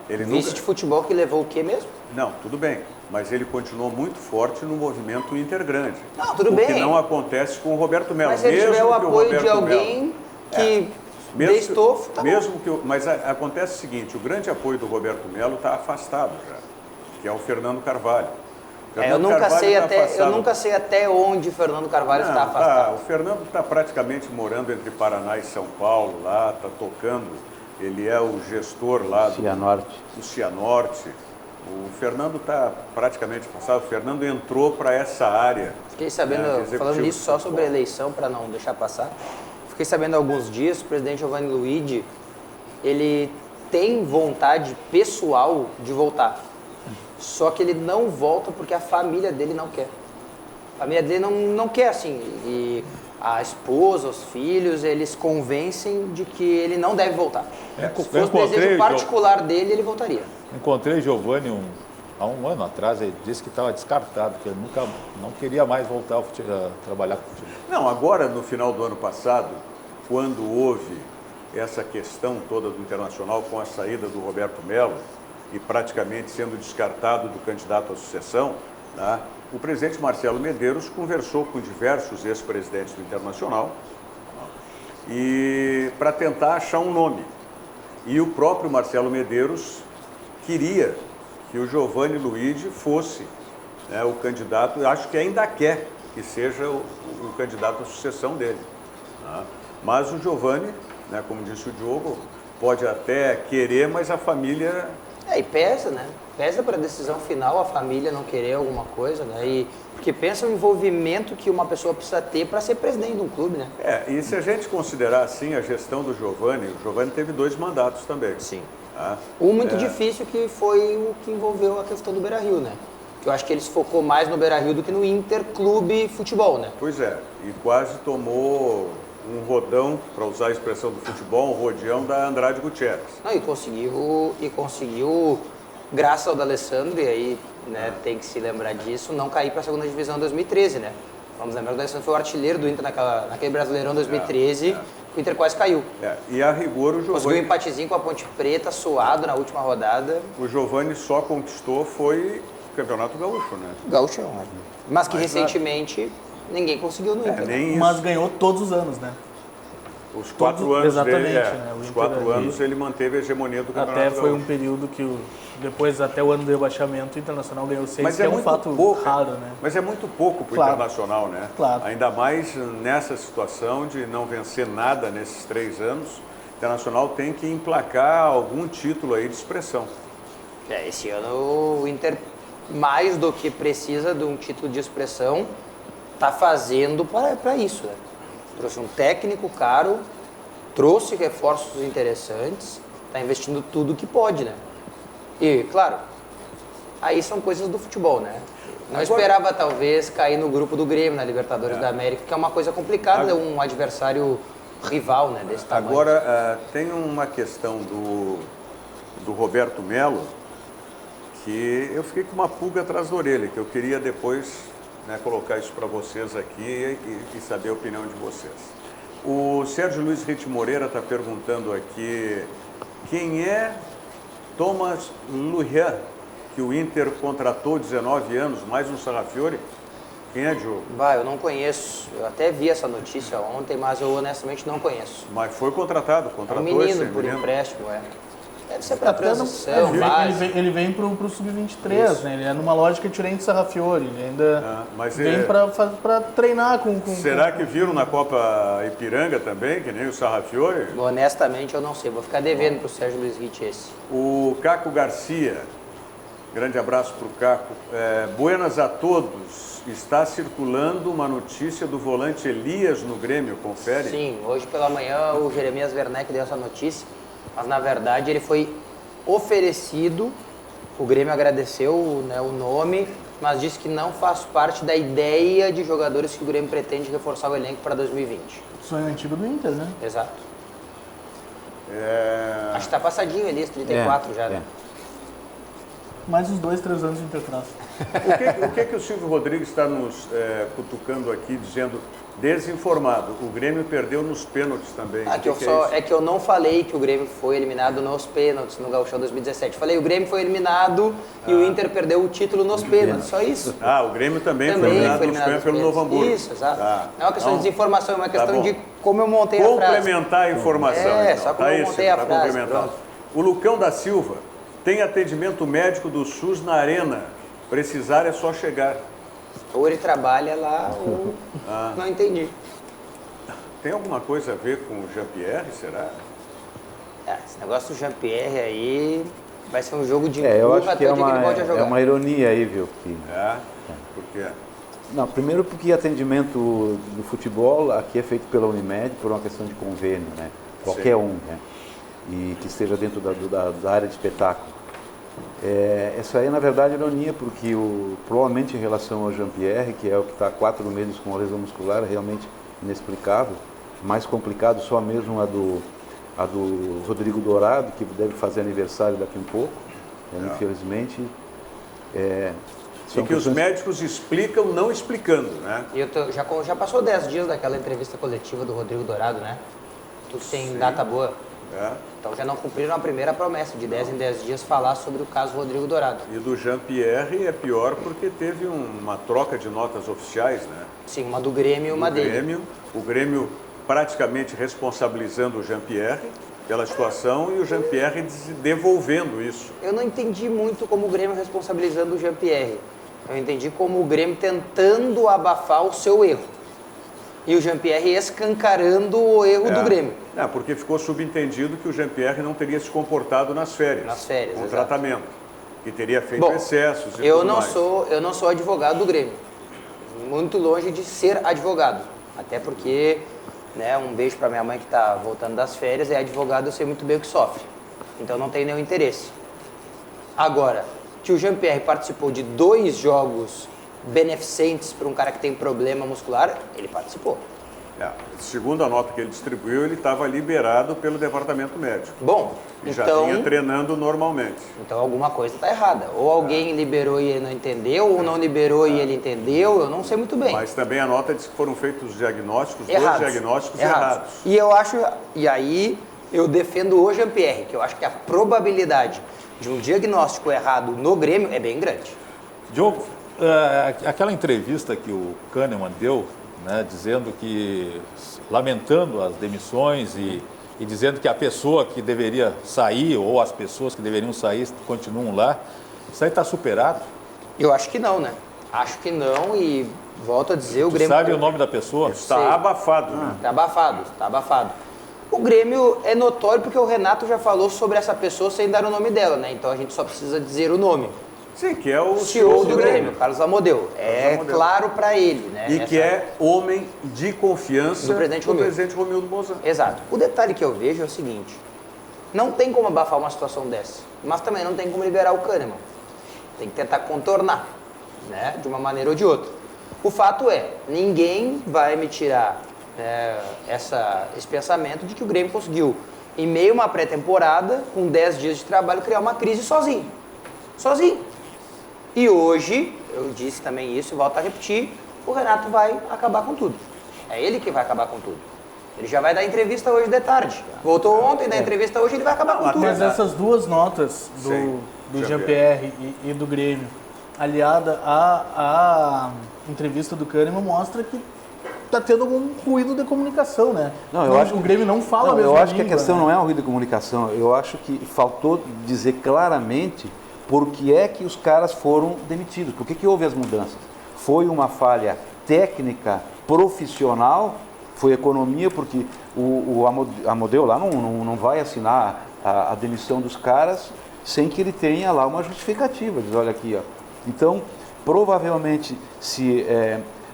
Ele Vice de futebol que levou o quê mesmo? Não, tudo bem, mas ele continuou muito forte no movimento Intergrande. Não, tudo bem. O que não acontece com o Roberto Melo. Mas se ele tiver o apoio de alguém que dê estofo, tá bom. Mas acontece o seguinte, o grande apoio do Roberto Melo está afastado já, que é o Fernando Carvalho. Eu nunca sei até onde o Fernando Carvalho está afastado. O Fernando está praticamente morando entre Paraná e São Paulo, lá, está tocando. Ele é o gestor lá do Cianorte. O Fernando está praticamente afastado. O Fernando entrou para essa área. Fiquei sabendo, falando nisso só sobre a eleição, para não deixar passar. Fiquei sabendo há alguns dias, o presidente Giovanni Luigi, ele tem vontade pessoal de voltar. Só que ele não volta porque a família dele não quer. A família dele não quer, assim. E a esposa, os filhos, eles convencem de que ele não deve voltar. Se fosse o desejo particular dele, ele voltaria. Encontrei Giovanni há um ano atrás, ele disse que estava descartado, que ele não queria mais voltar a trabalhar com futebol. Não, agora no final do ano passado, quando houve essa questão toda do Internacional com a saída do Roberto Melo e praticamente sendo descartado do candidato à sucessão, né, o presidente Marcelo Medeiros conversou com diversos ex-presidentes do Internacional e para tentar achar um nome. E o próprio Marcelo Medeiros queria que o Giovanni Luigi fosse, né, o candidato, acho que ainda quer que seja o candidato à sucessão dele. Né? Mas o Giovanni, né, como disse o Diogo, pode até querer, mas a família... E pesa, né? Pesa para a decisão final a família não querer alguma coisa, né? Porque pensa o envolvimento que uma pessoa precisa ter para ser presidente de um clube, né? E se a gente considerar assim a gestão do Giovani, o Giovani teve 2 mandatos também. Sim. Tá? Um muito difícil que foi o que envolveu a questão do Beira-Rio, né? Que eu acho que ele se focou mais no Beira-Rio do que no Interclube Futebol, né? Pois é, e quase tomou um rodão, para usar a expressão do futebol, um rodeão da Andrade Gutierrez. Não, e conseguiu, graças ao D'Alessandro, e aí né, tem que se lembrar disso, não cair para a segunda divisão em 2013, né? Vamos lembrar que o D'Alessandro foi o artilheiro do Inter naquele Brasileirão 2013, o Inter quase caiu. E a rigor o Giovani... Conseguiu um empatezinho com a Ponte Preta, suado na última rodada. O Giovani só conquistou foi o Campeonato Gaúcho, né? Gaúchão, né? Mas que recentemente ninguém conseguiu no Inter. Nem Mas isso. ganhou todos os anos, né? Os 4 anos exatamente, dele, né? O os Inter 4 ali- anos ele manteve a hegemonia do Campeonato Até foi Gaúcho. um período que depois, até o ano do rebaixamento, o Internacional ganhou 6, Mas que é um muito fato pouco, raro, né? Mas é muito pouco para o Claro. Internacional, né? Claro. Ainda mais nessa situação de não vencer nada nesses 3 anos, o Internacional tem que emplacar algum título aí de expressão. Esse ano o Inter, mais do que precisa de um título de expressão, está fazendo para isso, né? Trouxe um técnico caro, trouxe reforços interessantes, está investindo tudo que pode, né? E, claro, aí são coisas do futebol, né? Não esperava, talvez, cair no grupo do Grêmio, na Libertadores da América, que é uma coisa complicada, um adversário rival, né, desse tamanho. Agora, tem uma questão do Roberto Melo, que eu fiquei com uma pulga atrás da orelha, que eu queria depois colocar isso para vocês aqui e saber a opinião de vocês. O Sérgio Luiz Ritt Moreira está perguntando aqui quem é Thomas Lujan, que o Inter contratou 19 anos, mais um Sarrafiore. Quem é, Diogo? Eu não conheço. Eu até vi essa notícia ontem, mas eu honestamente não conheço. Mas foi contratado, É um contratou menino esse por menino. empréstimo, Deve ser para Até transição, base. ele vem pro Sub-23, né? Ele é numa lógica diferente do Sarrafiore. Ele ainda mas vem para treinar com... Será que viram na Copa Ipiranga também, que nem o Sarrafiore? Honestamente, eu não sei. Vou ficar devendo pro Sérgio Luiz Ritt esse. O Caco Garcia, grande abraço para o Caco. Buenas a todos. Está circulando uma notícia do volante Elias no Grêmio, confere? Sim, hoje pela manhã o Jeremias Werneck deu essa notícia, mas na verdade ele foi oferecido, o Grêmio agradeceu o nome, mas disse que não faz parte da ideia de jogadores que o Grêmio pretende reforçar o elenco para 2020. Sonho antigo do Inter, né? Exato. Acho que está passadinho Elias, 34 já, né? Mais uns 2, 3 anos de Intertraço. O que o Silvio Rodrigues está nos cutucando aqui, dizendo desinformado? O Grêmio perdeu nos pênaltis também. É que eu não falei que o Grêmio foi eliminado nos pênaltis no Gauchão 2017. Falei, o Grêmio foi eliminado e o Inter perdeu o título nos pênaltis, só isso. O Grêmio também foi eliminado nos pênaltis pelo Novo Hamburgo. Isso, exato. Não é uma questão de desinformação, é uma questão de como eu montei a frase. Complementar a informação. Só como eu montei a frase. O Lucão da Silva tem atendimento médico do SUS na Arena. Precisar é só chegar. Ou ele trabalha lá ou... Não entendi. Tem alguma coisa a ver com o Jean-Pierre, será? Esse negócio do Jean-Pierre aí vai ser um jogo de eu empurra acho que até o dia que ele volte a jogar. é uma ironia aí, viu? Por quê? Não, primeiro porque atendimento do futebol aqui é feito pela Unimed por uma questão de convênio, né? Qualquer um, né? E que esteja dentro da área de espetáculo. Isso aí, na verdade, é ironia, porque provavelmente em relação ao Jean-Pierre, que é o que está há 4 meses com a lesão muscular, é realmente inexplicável. Mais complicado só mesmo a do Rodrigo Dourado, que deve fazer aniversário daqui um pouco, infelizmente. E que os médicos explicam não explicando, né? E já passou 10 dias daquela entrevista coletiva do Rodrigo Dourado, né? Tudo tem data boa. Então já não cumpriram a primeira promessa de 10 em 10 dias falar sobre o caso Rodrigo Dourado. E do Jean-Pierre é pior porque teve uma troca de notas oficiais, né? Sim, uma do Grêmio e uma dele. O Grêmio praticamente responsabilizando o Jean-Pierre pela situação e o Jean-Pierre devolvendo isso. Eu não entendi muito como o Grêmio responsabilizando o Jean-Pierre. Eu entendi como o Grêmio tentando abafar o seu erro. E o Jean-Pierre escancarando o erro do Grêmio. Porque ficou subentendido que o Jean-Pierre não teria se comportado nas férias. Nas férias, com exato. tratamento. Que teria feito Bom, excessos e eu tudo não mais. eu não sou advogado do Grêmio. Muito longe de ser advogado. Até porque, né, um beijo para minha mãe que está voltando das férias, é advogado, eu sei muito bem o que sofre. Então não tenho nenhum interesse. Agora, que o Jean-Pierre participou de 2 jogos beneficentes para um cara que tem problema muscular, ele participou. Segundo a nota que ele distribuiu, ele estava liberado pelo departamento médico. Bom, E então, já vinha treinando normalmente. então alguma coisa está errada. Ou alguém liberou e ele não entendeu, ou não liberou e ele entendeu, eu não sei muito bem. Mas também a nota diz que foram feitos diagnósticos, Errados. 2 diagnósticos errados. E eu acho, e aí eu defendo o Jean-Pierre, que eu acho que a probabilidade de um diagnóstico errado no Grêmio é bem grande. Diogo, aquela entrevista que o Kahneman deu, né, dizendo que, lamentando as demissões e dizendo que a pessoa que deveria sair ou as pessoas que deveriam sair continuam lá, isso aí está superado? Eu acho que não, né? Acho que não e volto a dizer, o Tu Grêmio... sabe o nome da pessoa? Está Sei. abafado, né? Tá abafado, tá abafado. O Grêmio é notório porque o Renato já falou sobre essa pessoa sem dar o nome dela, né? Então a gente só precisa dizer o nome. Sim, que é o CEO do Grêmio, Carlos Amodeu. É Amodeu. claro para ele, né? E que é homem de confiança Do presidente Romildo. presidente Romildo Bolzano. Exato. O detalhe que eu vejo é o seguinte: não tem como abafar uma situação dessa, mas também não tem como liberar o Kahneman. Tem que tentar contornar, né? De uma maneira ou de outra. O fato é, ninguém vai me tirar esse pensamento de que o Grêmio conseguiu, em meio a uma pré-temporada, com 10 dias de trabalho, criar uma crise sozinho. Sozinho. E hoje, eu disse também isso e volto a repetir, o Renato vai acabar com tudo. É ele que vai acabar com tudo. Ele já vai dar entrevista hoje de tarde. Voltou ontem, dá entrevista hoje, ele vai acabar com tudo. Mas essas 2 notas Sim, do Jean-Pierre e do Grêmio, aliada à entrevista do Kahneman, mostra que está tendo algum ruído de comunicação, né? Não, eu acho o Grêmio não fala Não, mesmo. eu acho que a questão não é um ruído de comunicação. Eu acho que faltou dizer claramente por que é que os caras foram demitidos. Por que houve as mudanças? Foi uma falha técnica, profissional, foi economia, porque o Amodeu lá não vai assinar a demissão dos caras sem que ele tenha lá uma justificativa. Diz, olha aqui, ó. Então, provavelmente, se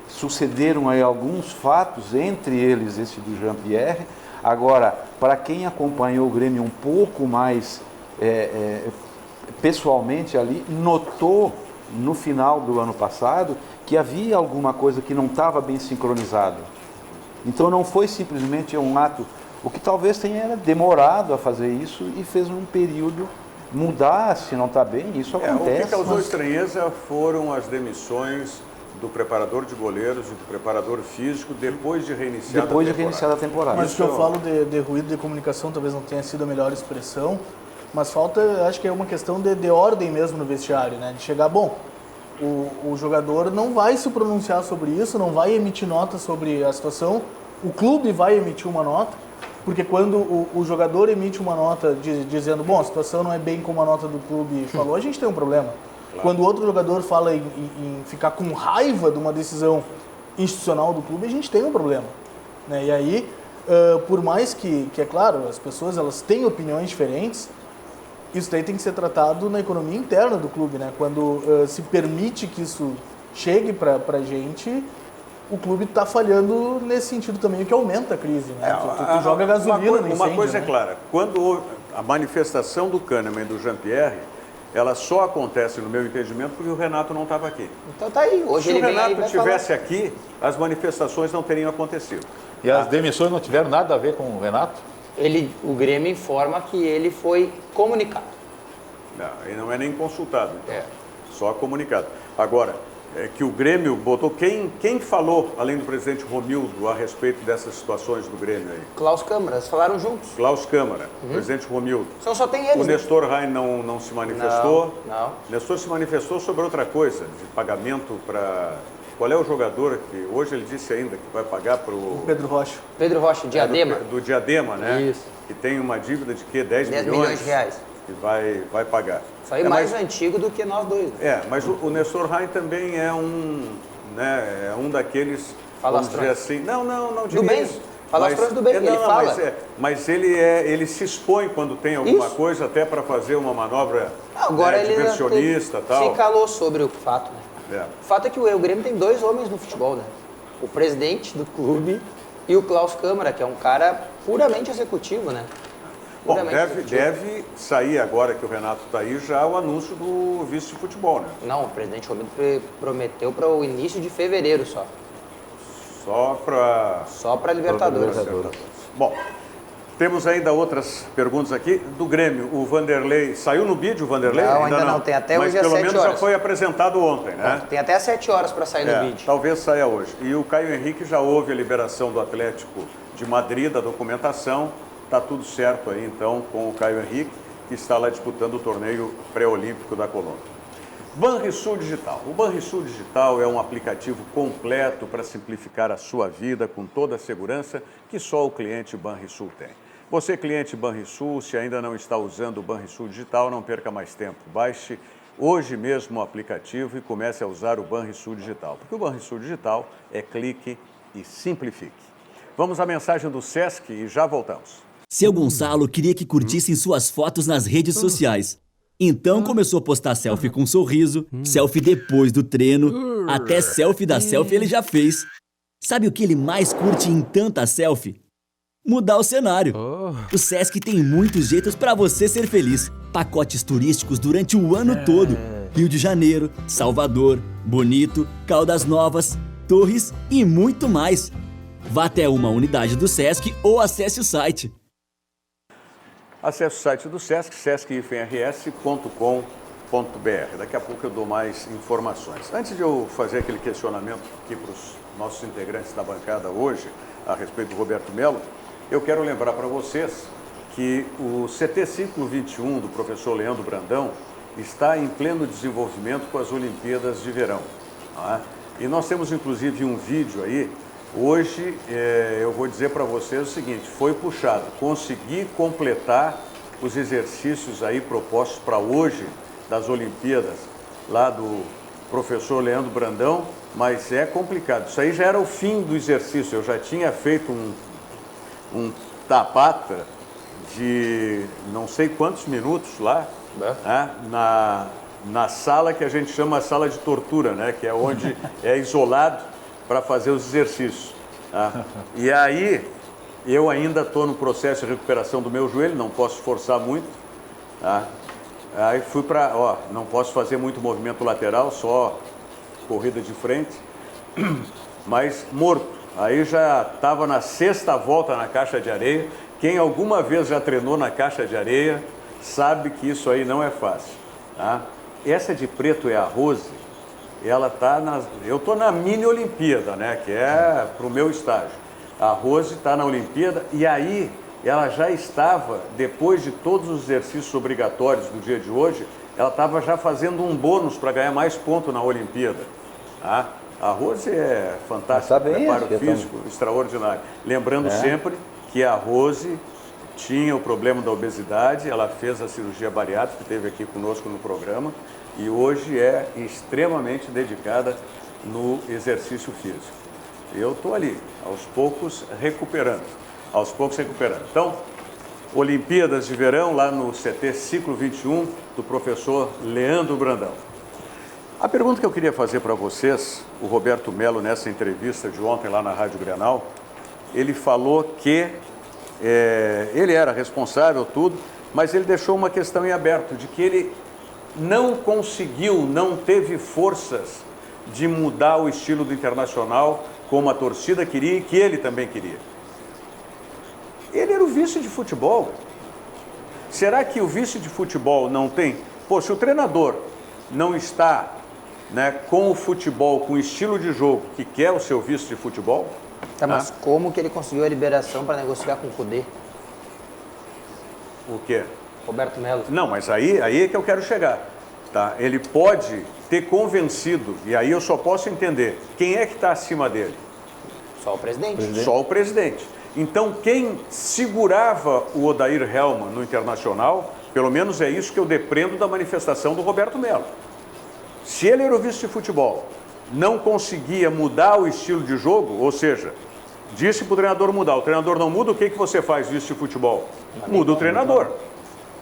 sucederam aí alguns fatos, entre eles esse do Jean-Pierre. Agora, para quem acompanhou o Grêmio um pouco mais pessoalmente ali, notou no final do ano passado que havia alguma coisa que não estava bem sincronizado. Então não foi simplesmente um ato, o que talvez tenha demorado a fazer isso e fez um período mudar, se não está bem, isso acontece. O que causou estranheza foram as demissões do preparador de goleiros e do preparador físico depois de reiniciar a temporada. Mas o que eu falo de ruído de comunicação talvez não tenha sido a melhor expressão, mas falta, acho que é uma questão de ordem mesmo no vestiário, né? De chegar, bom, o jogador não vai se pronunciar sobre isso, não vai emitir nota sobre a situação, o clube vai emitir uma nota, porque quando o jogador emite uma nota dizendo, bom, a situação não é bem como a nota do clube falou, a gente tem um problema. Claro. Quando outro jogador fala em ficar com raiva de uma decisão institucional do clube, a gente tem um problema, né? E aí, por mais que é claro, as pessoas elas têm opiniões diferentes, isso daí tem que ser tratado na economia interna do clube, né? Quando se permite que isso chegue para a gente, o clube está falhando nesse sentido também, que aumenta a crise, né? Tu joga gasolina no incêndio, uma coisa né? é clara, quando houve a manifestação do Kahneman e do Jean-Pierre, ela só acontece, no meu entendimento, porque o Renato não estava aqui. Então tá aí, hoje Se ele o vem aí Renato vai estivesse falar. aqui, as manifestações não teriam acontecido. E as demissões não tiveram nada a ver com o Renato? O Grêmio informa que ele foi comunicado. Não, e não é nem consultado, então. Só comunicado. Agora, que o Grêmio botou... Quem falou, além do presidente Romildo, a respeito dessas situações do Grêmio aí? Klaus Câmara, eles falaram juntos. Klaus Câmara, presidente Romildo. Só tem eles. O Nestor Rain não se manifestou. Não. O Nestor se manifestou sobre outra coisa, de pagamento para... Qual é o jogador que hoje ele disse ainda que vai pagar para o... Pedro Rocha. Pedro Rocha, Diadema. Do Diadema, né? Isso. Que tem uma dívida de quê? 10 milhões de reais. Que vai pagar. Isso aí mais antigo do que nós dois. Né? Mas o Nestor Rain também é um daqueles vamos dizer assim, não Do bem, falastrões do bem, ele fala. Mas ele se expõe quando tem alguma coisa, até para fazer uma manobra diversionista e tal. Se calou sobre o fato, né? O fato é que o Grêmio tem 2 homens no futebol, né? O presidente do clube e o Klaus Câmara, que é um cara puramente executivo, né? Bom, deve sair agora que o Renato está aí já o anúncio do vice de futebol, né? Não, o presidente Romildo prometeu para o início de fevereiro só. Só para Libertadores. Bom, temos ainda outras perguntas aqui. Do Grêmio, o Vanderlei... Saiu no vídeo o Vanderlei? Não, ainda não. Tem até hoje às 7 horas. Mas pelo menos já foi apresentado ontem, né? Tem até às 7 horas para sair no vídeo. Talvez saia hoje. E o Caio Henrique já houve a liberação do Atlético de Madrid, da documentação. Está tudo certo aí, então, com o Caio Henrique, que está lá disputando o torneio pré-olímpico da Colômbia. Banrisul Digital. O Banrisul Digital é um aplicativo completo para simplificar a sua vida com toda a segurança que só o cliente Banrisul tem. Você, cliente Banrisul, se ainda não está usando o Banrisul Digital, não perca mais tempo. Baixe hoje mesmo o aplicativo e comece a usar o Banrisul Digital, porque o Banrisul Digital é clique e simplifique. Vamos à mensagem do Sesc e já voltamos. Seu Gonçalo queria que curtissem suas fotos nas redes sociais. Então começou a postar selfie com um sorriso, selfie depois do treino, até selfie da selfie ele já fez. Sabe o que ele mais curte em tanta selfie? Mudar o cenário. O Sesc tem muitos jeitos para você ser feliz. Pacotes turísticos durante o ano todo. Rio de Janeiro, Salvador, Bonito, Caldas Novas, Torres e muito mais. Vá até uma unidade do Sesc ou acesse o site. Acesse o site do Sesc, sesc-rs.com.br. Daqui a pouco eu dou mais informações. Antes de eu fazer aquele questionamento aqui para os nossos integrantes da bancada hoje, a respeito do Roberto Melo, eu quero lembrar para vocês que o CT Ciclo 21 do professor Leandro Brandão está em pleno desenvolvimento com as Olimpíadas de Verão. Tá? E nós temos inclusive um vídeo aí. Hoje eu vou dizer para vocês o seguinte, foi puxado, consegui completar os exercícios aí propostos para hoje das Olimpíadas, lá do professor Leandro Brandão, mas é complicado. Isso aí já era o fim do exercício, eu já tinha feito um tapata de não sei quantos minutos lá, né, na sala que a gente chama sala de tortura, né, que é onde é isolado para fazer os exercícios. Tá? E aí, eu ainda estou no processo de recuperação do meu joelho, não posso forçar muito. Tá? Aí fui para, não posso fazer muito movimento lateral, só corrida de frente, mas morto. Aí já estava na 6ª volta na caixa de areia. Quem alguma vez já treinou na caixa de areia sabe que isso aí não é fácil. Tá? Essa de preto é a Rose. Ela está eu estou na mini Olimpíada, né, que é para o meu estágio. A Rose está na Olimpíada e aí ela já estava, depois de todos os exercícios obrigatórios do dia de hoje, ela estava já fazendo um bônus para ganhar mais ponto na Olimpíada. Tá? A Rose é fantástica, preparo físico extraordinário. Lembrando sempre que a Rose tinha o problema da obesidade, ela fez a cirurgia bariátrica, que esteve aqui conosco no programa, e hoje é extremamente dedicada no exercício físico. Eu estou ali, aos poucos recuperando. Então, Olimpíadas de Verão, lá no CT Ciclo 21, do professor Leandro Brandão. A pergunta que eu queria fazer para vocês, o Roberto Melo, nessa entrevista de ontem lá na Rádio Grenal, ele falou que ele era responsável, tudo, mas ele deixou uma questão em aberto, de que ele não conseguiu, não teve forças de mudar o estilo do Internacional como a torcida queria e que ele também queria. Ele era o vice de futebol. Será que o vice de futebol não tem? Pô, se o treinador não está, né, com o futebol, com o estilo de jogo que quer o seu vice de futebol... Tá, mas como que ele conseguiu a liberação para negociar com o Cudê? O quê? Roberto Melo. Não, mas aí é que eu quero chegar. Tá? Ele pode ter convencido, e aí eu só posso entender, quem é que está acima dele? Só o presidente. Só o presidente. Então, quem segurava o Odair Hellmann no Internacional, pelo menos é isso que eu depreendo da manifestação do Roberto Melo. Se ele era o vice de futebol não conseguia mudar o estilo de jogo, ou seja, disse para o treinador mudar, o treinador não muda, o que você faz visto de futebol? Muda o treinador.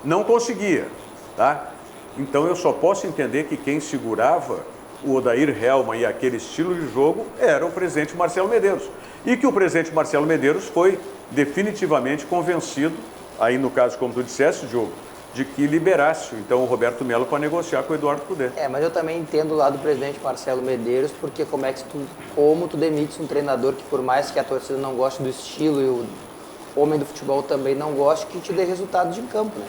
Não conseguia, tá? Então eu só posso entender que quem segurava o Odair Hellmann e aquele estilo de jogo era o presidente Marcelo Medeiros. E que o presidente Marcelo Medeiros foi definitivamente convencido, aí no caso, como tu disseste, Diogo, de que liberasse então o Roberto Melo para negociar com o Eduardo Cudê. Mas eu também entendo lá do presidente Marcelo Medeiros, porque como tu demites um treinador que, por mais que a torcida não goste do estilo e o homem do futebol também não goste, que te dê resultados em campo, né?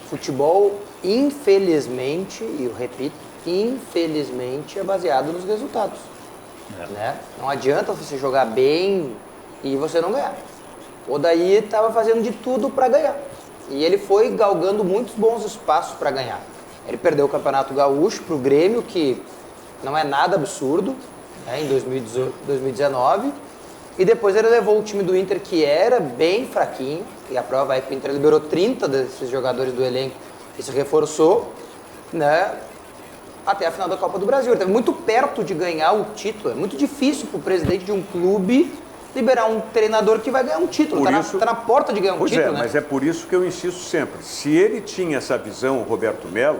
Futebol, infelizmente, e eu repito, infelizmente é baseado nos resultados. Né? Não adianta você jogar bem e você não ganhar. O Odair estava fazendo de tudo para ganhar. E ele foi galgando muitos bons espaços para ganhar. Ele perdeu o Campeonato Gaúcho para o Grêmio, que não é nada absurdo, né, em 2019. E depois ele levou o time do Inter, que era bem fraquinho. E a prova é que o Inter liberou 30 desses jogadores do elenco e se reforçou, né, até a final da Copa do Brasil. Ele esteve muito perto de ganhar o título. É muito difícil para o presidente de um clube liberar um treinador que vai ganhar um título. Está na porta de ganhar um título, né? Mas é por isso que eu insisto sempre. Se ele tinha essa visão, o Roberto Melo,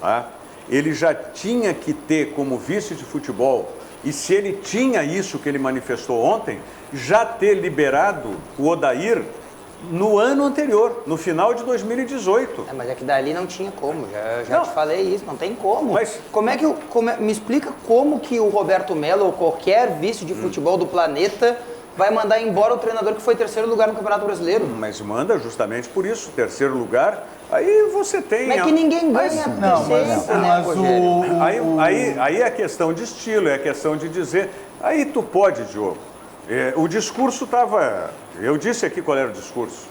tá, ele já tinha que ter como vice de futebol, e se ele tinha isso que ele manifestou ontem, já ter liberado o Odair no ano anterior, no final de 2018. Mas é que dali não tinha como, já te falei isso, não tem como. Mas me explica como que o Roberto Melo ou qualquer vice de futebol do planeta vai mandar embora o treinador que foi terceiro lugar no Campeonato Brasileiro? Mas manda justamente por isso, terceiro lugar, aí você tem... Mas é que ninguém ganha Aí é questão de estilo, é questão de dizer... Aí tu pode, Diogo. O discurso estava... Eu disse aqui qual era o discurso.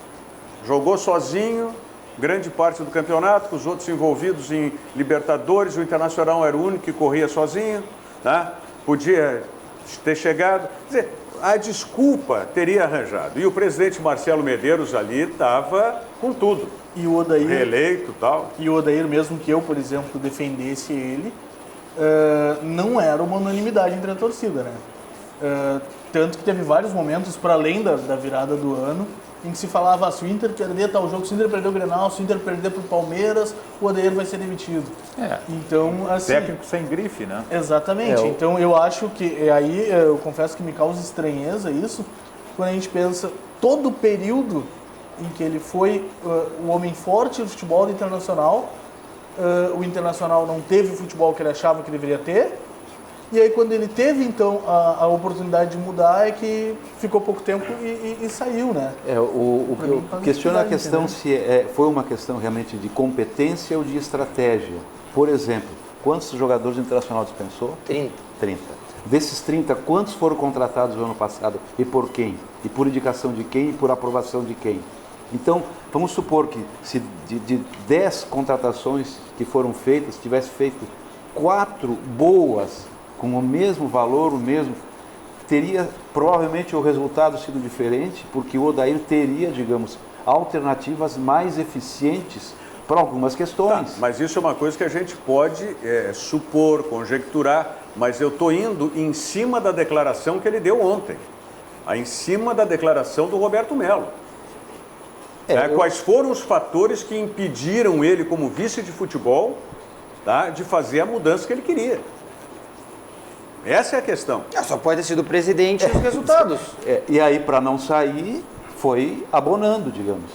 Jogou sozinho, grande parte do campeonato, com os outros envolvidos em Libertadores, o Internacional era o único que corria sozinho, tá? Podia ter chegado... Quer dizer, a desculpa teria arranjado. E o presidente Marcelo Medeiros ali estava com tudo. E o Odair... Reeleito e tal. E o Odair, mesmo que eu, por exemplo, defendesse ele, não era uma unanimidade entre a torcida, né? Tanto que teve vários momentos, para além da virada do ano, em que se falava, se o Inter perder tal jogo, se o Inter perder o Grenal, se o Inter perder para o Palmeiras, o Odair vai ser demitido. Então, assim... Técnico sem grife, né? Exatamente. Então, eu acho que... Aí, eu confesso que me causa estranheza isso, quando a gente pensa todo o período em que ele foi o homem forte do futebol do Internacional, o Internacional não teve o futebol que ele achava que deveria ter, e aí quando ele teve, então, a oportunidade de mudar, é que ficou pouco tempo e saiu, né? Questiona a questão se foi uma questão realmente de competência ou de estratégia. Por exemplo, quantos jogadores o Internacional dispensou? 30. Desses 30, quantos foram contratados no ano passado e por quem? E por indicação de quem e por aprovação de quem? Então, vamos supor que se de 10 contratações que foram feitas, tivesse feito 4 boas, com o mesmo valor, teria provavelmente o resultado sido diferente, porque o Odair teria, digamos, alternativas mais eficientes para algumas questões. Tá, mas isso é uma coisa que a gente pode supor, conjecturar, mas eu estou indo em cima da declaração que ele deu ontem, em cima da declaração do Roberto Melo. Quais foram os fatores que impediram ele, como vice de futebol, tá, de fazer a mudança que ele queria? Essa é a questão. Só pode ter sido o presidente e os resultados. E aí, para não sair, foi abonando, digamos.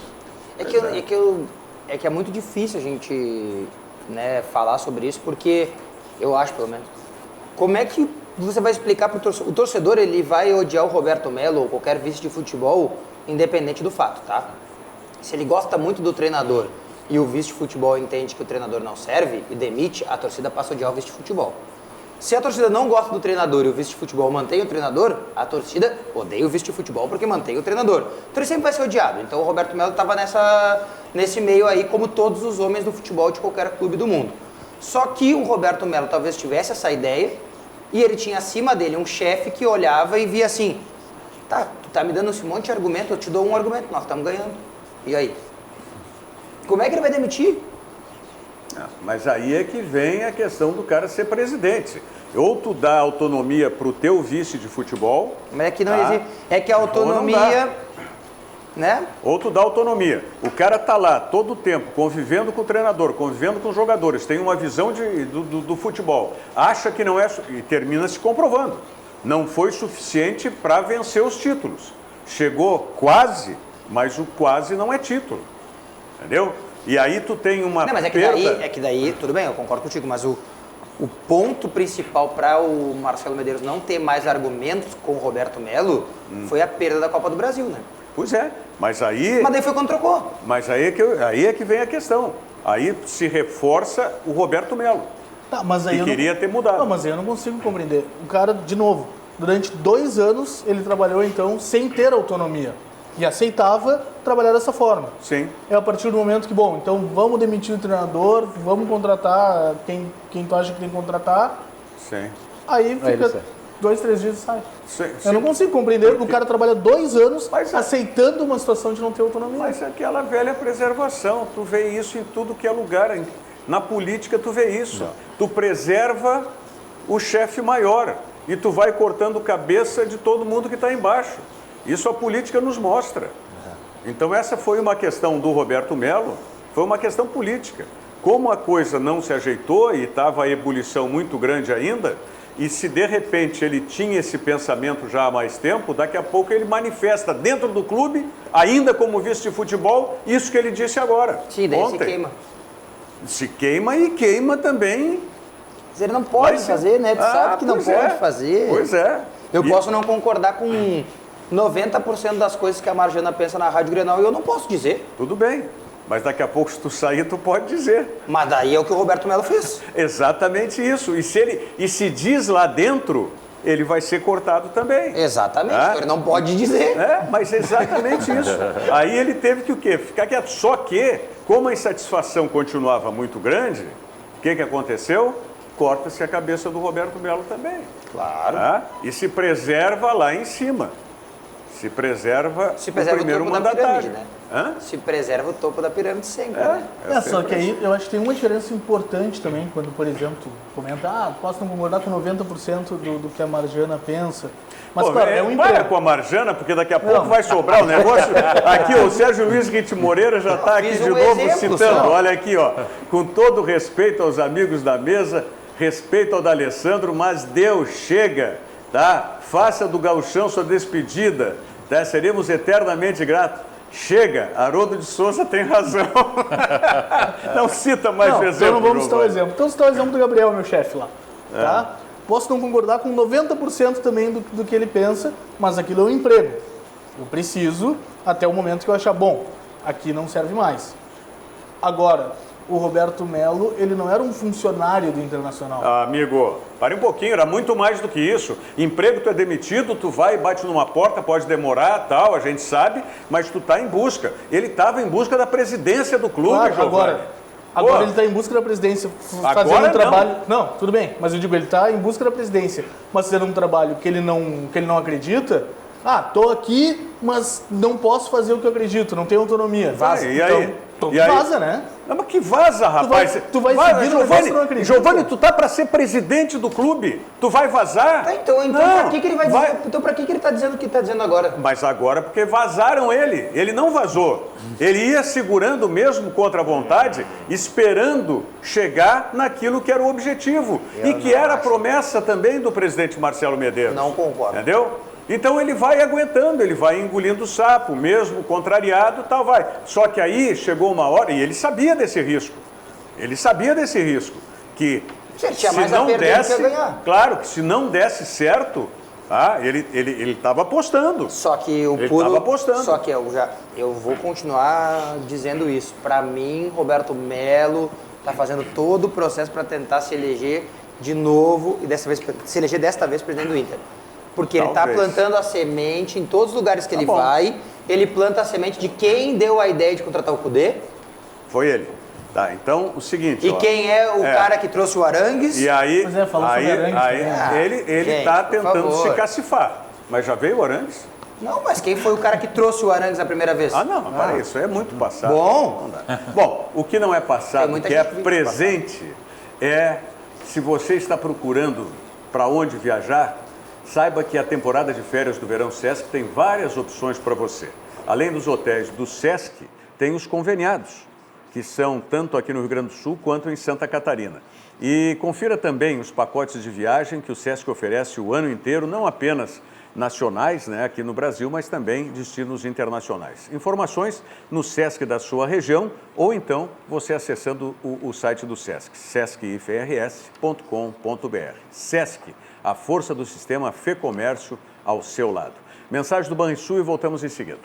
É que é muito difícil a gente, né, falar sobre isso, porque eu acho, pelo menos, como é que você vai explicar para o torcedor? O torcedor, ele vai odiar o Roberto Melo ou qualquer vice de futebol, independente do fato, tá? Se ele gosta muito do treinador e o vice de futebol entende que o treinador não serve e demite, a torcida passa a odiar o vice de futebol. Se a torcida não gosta do treinador e o vice de futebol mantém o treinador, a torcida odeia o vice de futebol porque mantém o treinador. Então ele sempre vai ser odiado. Então o Roberto Melo estava nesse meio aí, como todos os homens do futebol de qualquer clube do mundo. Só que o Roberto Melo talvez tivesse essa ideia e ele tinha acima dele um chefe que olhava e via assim, tá, tu tá me dando esse monte de argumento, eu te dou um argumento, nós estamos ganhando. E aí? Como é que ele vai demitir? Mas aí é que vem a questão do cara ser presidente. Ou tu dá autonomia para o teu vice de futebol. Mas é que não tá? existe. É que a Ou não autonomia, né? Ou tu dá autonomia. O cara tá lá todo o tempo, convivendo com o treinador, convivendo com os jogadores, tem uma visão do futebol. Acha que não é... E termina se comprovando. Não foi suficiente para vencer os títulos. Chegou quase, mas o quase não é título. Entendeu? E aí tu tem uma Não, mas é que daí, tudo bem, eu concordo contigo, mas o ponto principal para o Marcelo Medeiros não ter mais argumentos com o Roberto Melo foi a perda da Copa do Brasil, né? Pois é, mas aí... Mas daí foi quando trocou. Mas aí é que vem a questão. Aí se reforça o Roberto Melo. Tá, mas aí que eu não- queria ter mudado. Não, mas aí eu não consigo compreender. O cara, de novo, durante 2 anos ele trabalhou então sem ter autonomia e aceitava trabalhar dessa forma. Sim. É a partir do momento que, bom, então vamos demitir o treinador, vamos contratar quem tu acha que tem que contratar, Sim. aí ele fica sai. 2, 3 dias e sai. Sim, Eu não consigo compreender que o cara trabalha 2 anos Mas- aceitando uma situação de não ter autonomia. Mas é aquela velha preservação, tu vê isso em tudo que é lugar. Na política tu vê isso. Tu preserva o chefe maior e tu vai cortando cabeça de todo mundo que está embaixo. Isso a política nos mostra. Então essa foi uma questão do Roberto Melo, foi uma questão política. Como a coisa não se ajeitou e estava a ebulição muito grande ainda, e se de repente ele tinha esse pensamento já há mais tempo, daqui a pouco ele manifesta dentro do clube, ainda como vice de futebol, isso que ele disse agora. Sim, daí ontem. se queima. Se queima e queima também. Mas ele não pode Mas- fazer, né? Tu sabe que não pois pode é. fazer. Pois é. Eu E- posso não concordar com 90% das coisas que a Marjana pensa na Rádio Grenal e eu não posso dizer. Tudo bem, mas daqui a pouco se tu sair, tu pode dizer. Mas daí é o que o Roberto Melo fez. Exatamente isso. E se diz lá dentro, ele vai ser cortado também. Exatamente, Ah. então ele não pode dizer. É, mas é exatamente isso. Aí ele teve que o quê? Ficar quieto. Só que, como a insatisfação continuava muito grande, o que aconteceu? Corta-se a cabeça do Roberto Melo também. Claro. Tá? E se preserva lá em cima. Se preserva, Se preserva o primeiro o topo da mandatário. pirâmide, né? Hã? Se preserva o topo da pirâmide sempre, né? Só que aí eu acho que tem uma diferença importante também, quando, por exemplo, tu comenta, posso não concordar com 90% do que a Marjana pensa. Mas, Pô, claro, é um para emprego. com a Marjana, porque daqui a pouco Não. vai sobrar o negócio. Aqui, o Sérgio Luiz Rite Moreira já está aqui Fiz de um novo exemplo citando. só. Olha aqui, ó. Com todo respeito aos amigos da mesa, respeito ao D'Alessandro, mas Deus chega, tá? Faça do gauchão sua despedida, tá? Seremos eternamente gratos. Chega, Haroldo de Souza tem razão. Não cita mais Não, o exemplo. então não vamos citar o Giovanni. exemplo. Então citar o exemplo do Gabriel, meu chefe lá. Tá? Posso não concordar com 90% também do que ele pensa, mas aquilo é um emprego. Eu preciso até o momento que eu achar, bom, aqui não serve mais. Agora, o Roberto Melo, ele não era um funcionário do Internacional. Amigo, pare um pouquinho, era muito mais do que isso. Emprego, tu é demitido, tu vai e bate numa porta, pode demorar, tal, a gente sabe, mas tu tá em busca. Ele estava em busca da presidência do clube, Claro, Giovanni. agora Pô, ele está em busca da presidência, Agora fazendo um não. trabalho... Não, tudo bem, mas eu digo, ele está em busca da presidência, mas fazendo um trabalho que ele não acredita... tô aqui, mas não posso fazer o que eu acredito, não tenho autonomia. Vaza. E aí? Então, E aí? vaza, né? Não, mas que vaza, rapaz. tu vai seguir no negócio que não acredita. Giovanni, tu tá para ser presidente do clube. Tu vai vazar? Então Não, pra que ele vai dizer? Então pra que ele tá dizendo o que tá dizendo agora? Mas agora porque vazaram ele. Ele não vazou. Ele ia segurando mesmo contra a vontade, esperando chegar naquilo que era o objetivo. E que era a promessa também do presidente Marcelo Medeiros. Não concordo. Entendeu? Então ele vai aguentando, ele vai engolindo o sapo, mesmo contrariado, tal, vai. Só que aí chegou uma hora, e ele sabia desse risco. Ele sabia desse risco. Que Ele tinha se mais a não perder do que a desse, ganhar. claro que se não desse certo, ele estava apostando. Só que o Ele puro. tava apostando. Só que eu vou continuar dizendo isso. Pra mim, Roberto Melo tá fazendo todo o processo para tentar se eleger de novo e se eleger desta vez presidente do Inter. Porque ele está Talvez. plantando a semente em todos os lugares que ele bom. vai. Ele planta a semente de quem deu a ideia de contratar o Cudê. Foi ele. Tá, então o seguinte. E ó, quem é o cara que trouxe o Arangues. E aí, Pois é, falou sobre Arangues também. ele gente, está por tentando favor. se cacifar. Mas já veio o Arangues? Não, mas quem foi o cara que trouxe o Arangues a primeira vez? Não, para isso é muito passado. Bom. Não dá. Bom, o que não é Tem passado, muita que é gente que vive presente, é se você está procurando para onde viajar, saiba que a temporada de férias do Verão Sesc tem várias opções para você. Além dos hotéis do Sesc, tem os conveniados, que são tanto aqui no Rio Grande do Sul quanto em Santa Catarina. E confira também os pacotes de viagem que o Sesc oferece o ano inteiro, não apenas nacionais, né, aqui no Brasil, mas também destinos internacionais. Informações no Sesc da sua região ou então você acessando o site do Sesc, sescifrs.com.br. Sesc, a força do sistema Fê Comércio ao seu lado. Mensagem do Banrisul e voltamos em seguida.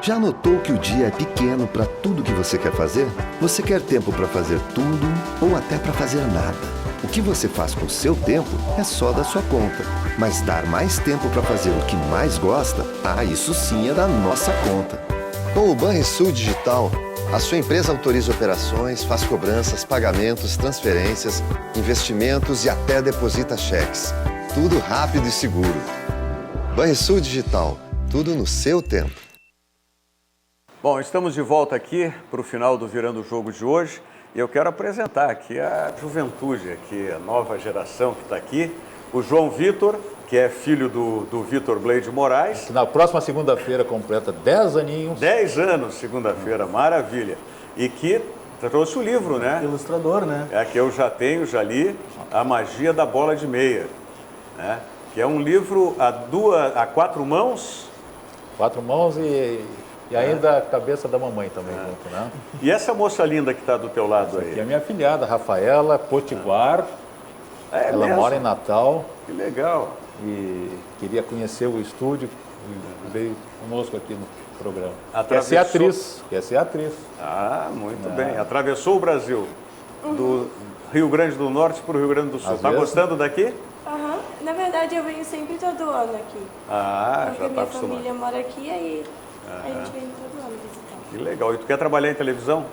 Já notou que o dia é pequeno para tudo que você quer fazer? Você quer tempo para fazer tudo ou até para fazer nada? O que você faz com o seu tempo é só da sua conta. Mas dar mais tempo para fazer o que mais gosta, isso sim é da nossa conta. Com o Banrisul Digital, a sua empresa autoriza operações, faz cobranças, pagamentos, transferências, investimentos e até deposita cheques. Tudo rápido e seguro. Banrisul Digital, tudo no seu tempo. Bom, estamos de volta aqui para o final do Virando o Jogo de hoje e eu quero apresentar aqui a juventude, aqui, a nova geração que está aqui. O João Vitor, que é filho do Vitor Bleide Moraes. Na próxima segunda-feira completa 10 aninhos. 10 anos, segunda-feira, maravilha. E que trouxe o livro, né? Ilustrador, né? É que eu já tenho, já li, A Magia da Bola de Meia, né? Que é um livro a 4 mãos. 4 mãos e ainda a cabeça da mamãe também junto, né? E essa moça linda que está do teu lado aí? Aqui é a minha filhada, Rafaela Potiguar. Ela mesmo? mora em Natal. Que legal. E queria conhecer o estúdio e veio conosco aqui no programa. Atravessou... Quer ser atriz. Ah, muito bem. Atravessou o Brasil, do Rio Grande do Norte para o Rio Grande do Sul. Está gostando daqui? Aham. Na verdade, eu venho sempre todo ano aqui. Ah, porque já está minha acostumado. família mora aqui, aí a gente vem todo ano visitar. Que legal. E tu quer trabalhar em televisão?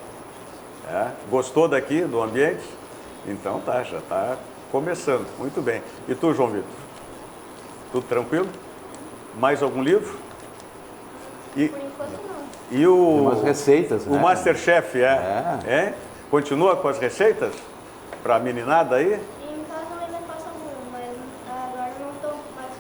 Gostou daqui, do ambiente? Então tá, já está começando. Muito bem. E tu, João Vitor? Tudo tranquilo? Mais algum livro? Por enquanto não. E o... Umas receitas, né? O Masterchef, Continua com as receitas? Para a meninada aí? Em casa eu ainda faço algum, mas agora não estou mais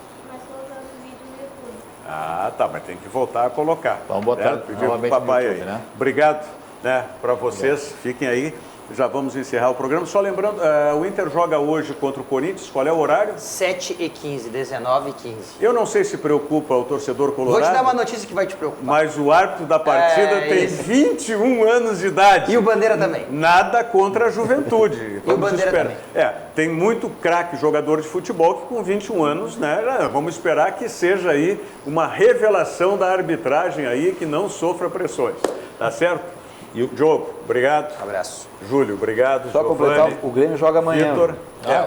colocando vídeo no YouTube. Ah, tá, mas tem que voltar a colocar. Vamos botar Pedir novamente pro papai no YouTube, aí. né? Obrigado, né, para vocês. Fiquem aí. Já vamos encerrar o programa. Só lembrando, o Inter joga hoje contra o Corinthians. Qual é o horário? 7h15, 19h15. Eu não sei se preocupa o torcedor colorado. Vou te dar uma notícia que vai te preocupar. Mas o árbitro da partida tem isso. 21 anos de idade. E o Bandeira também. Nada contra a juventude. E o Bandeira também. Tem muito craque jogador de futebol que com 21 anos, né? Vamos esperar que seja aí uma revelação da arbitragem aí que não sofra pressões. Tá certo? E o Diogo, obrigado. Abraço. Júlio, obrigado. Só completar, o Grêmio joga amanhã. Vitor.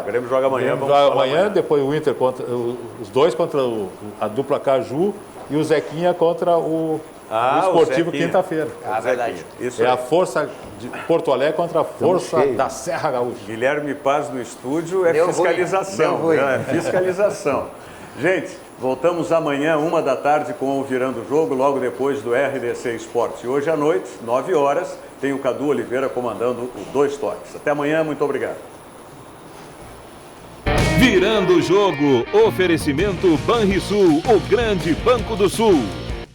O Grêmio joga amanhã. Vamos jogar amanhã, depois o Inter contra os dois contra a dupla Caju e o Zequinha contra o Esportivo quinta-feira. Verdade. Isso É aí. a força de Porto Alegre contra a força da Serra Gaúcha. Guilherme Paz no estúdio é Deu fiscalização. ruim. É fiscalização. Gente, voltamos amanhã, 13h, com o Virando o Jogo, logo depois do RDC Esportes. E hoje à noite, 9h, tem o Cadu Oliveira comandando o Dois Toques. Até amanhã, muito obrigado. Virando o Jogo, oferecimento Banrisul, o grande Banco do Sul.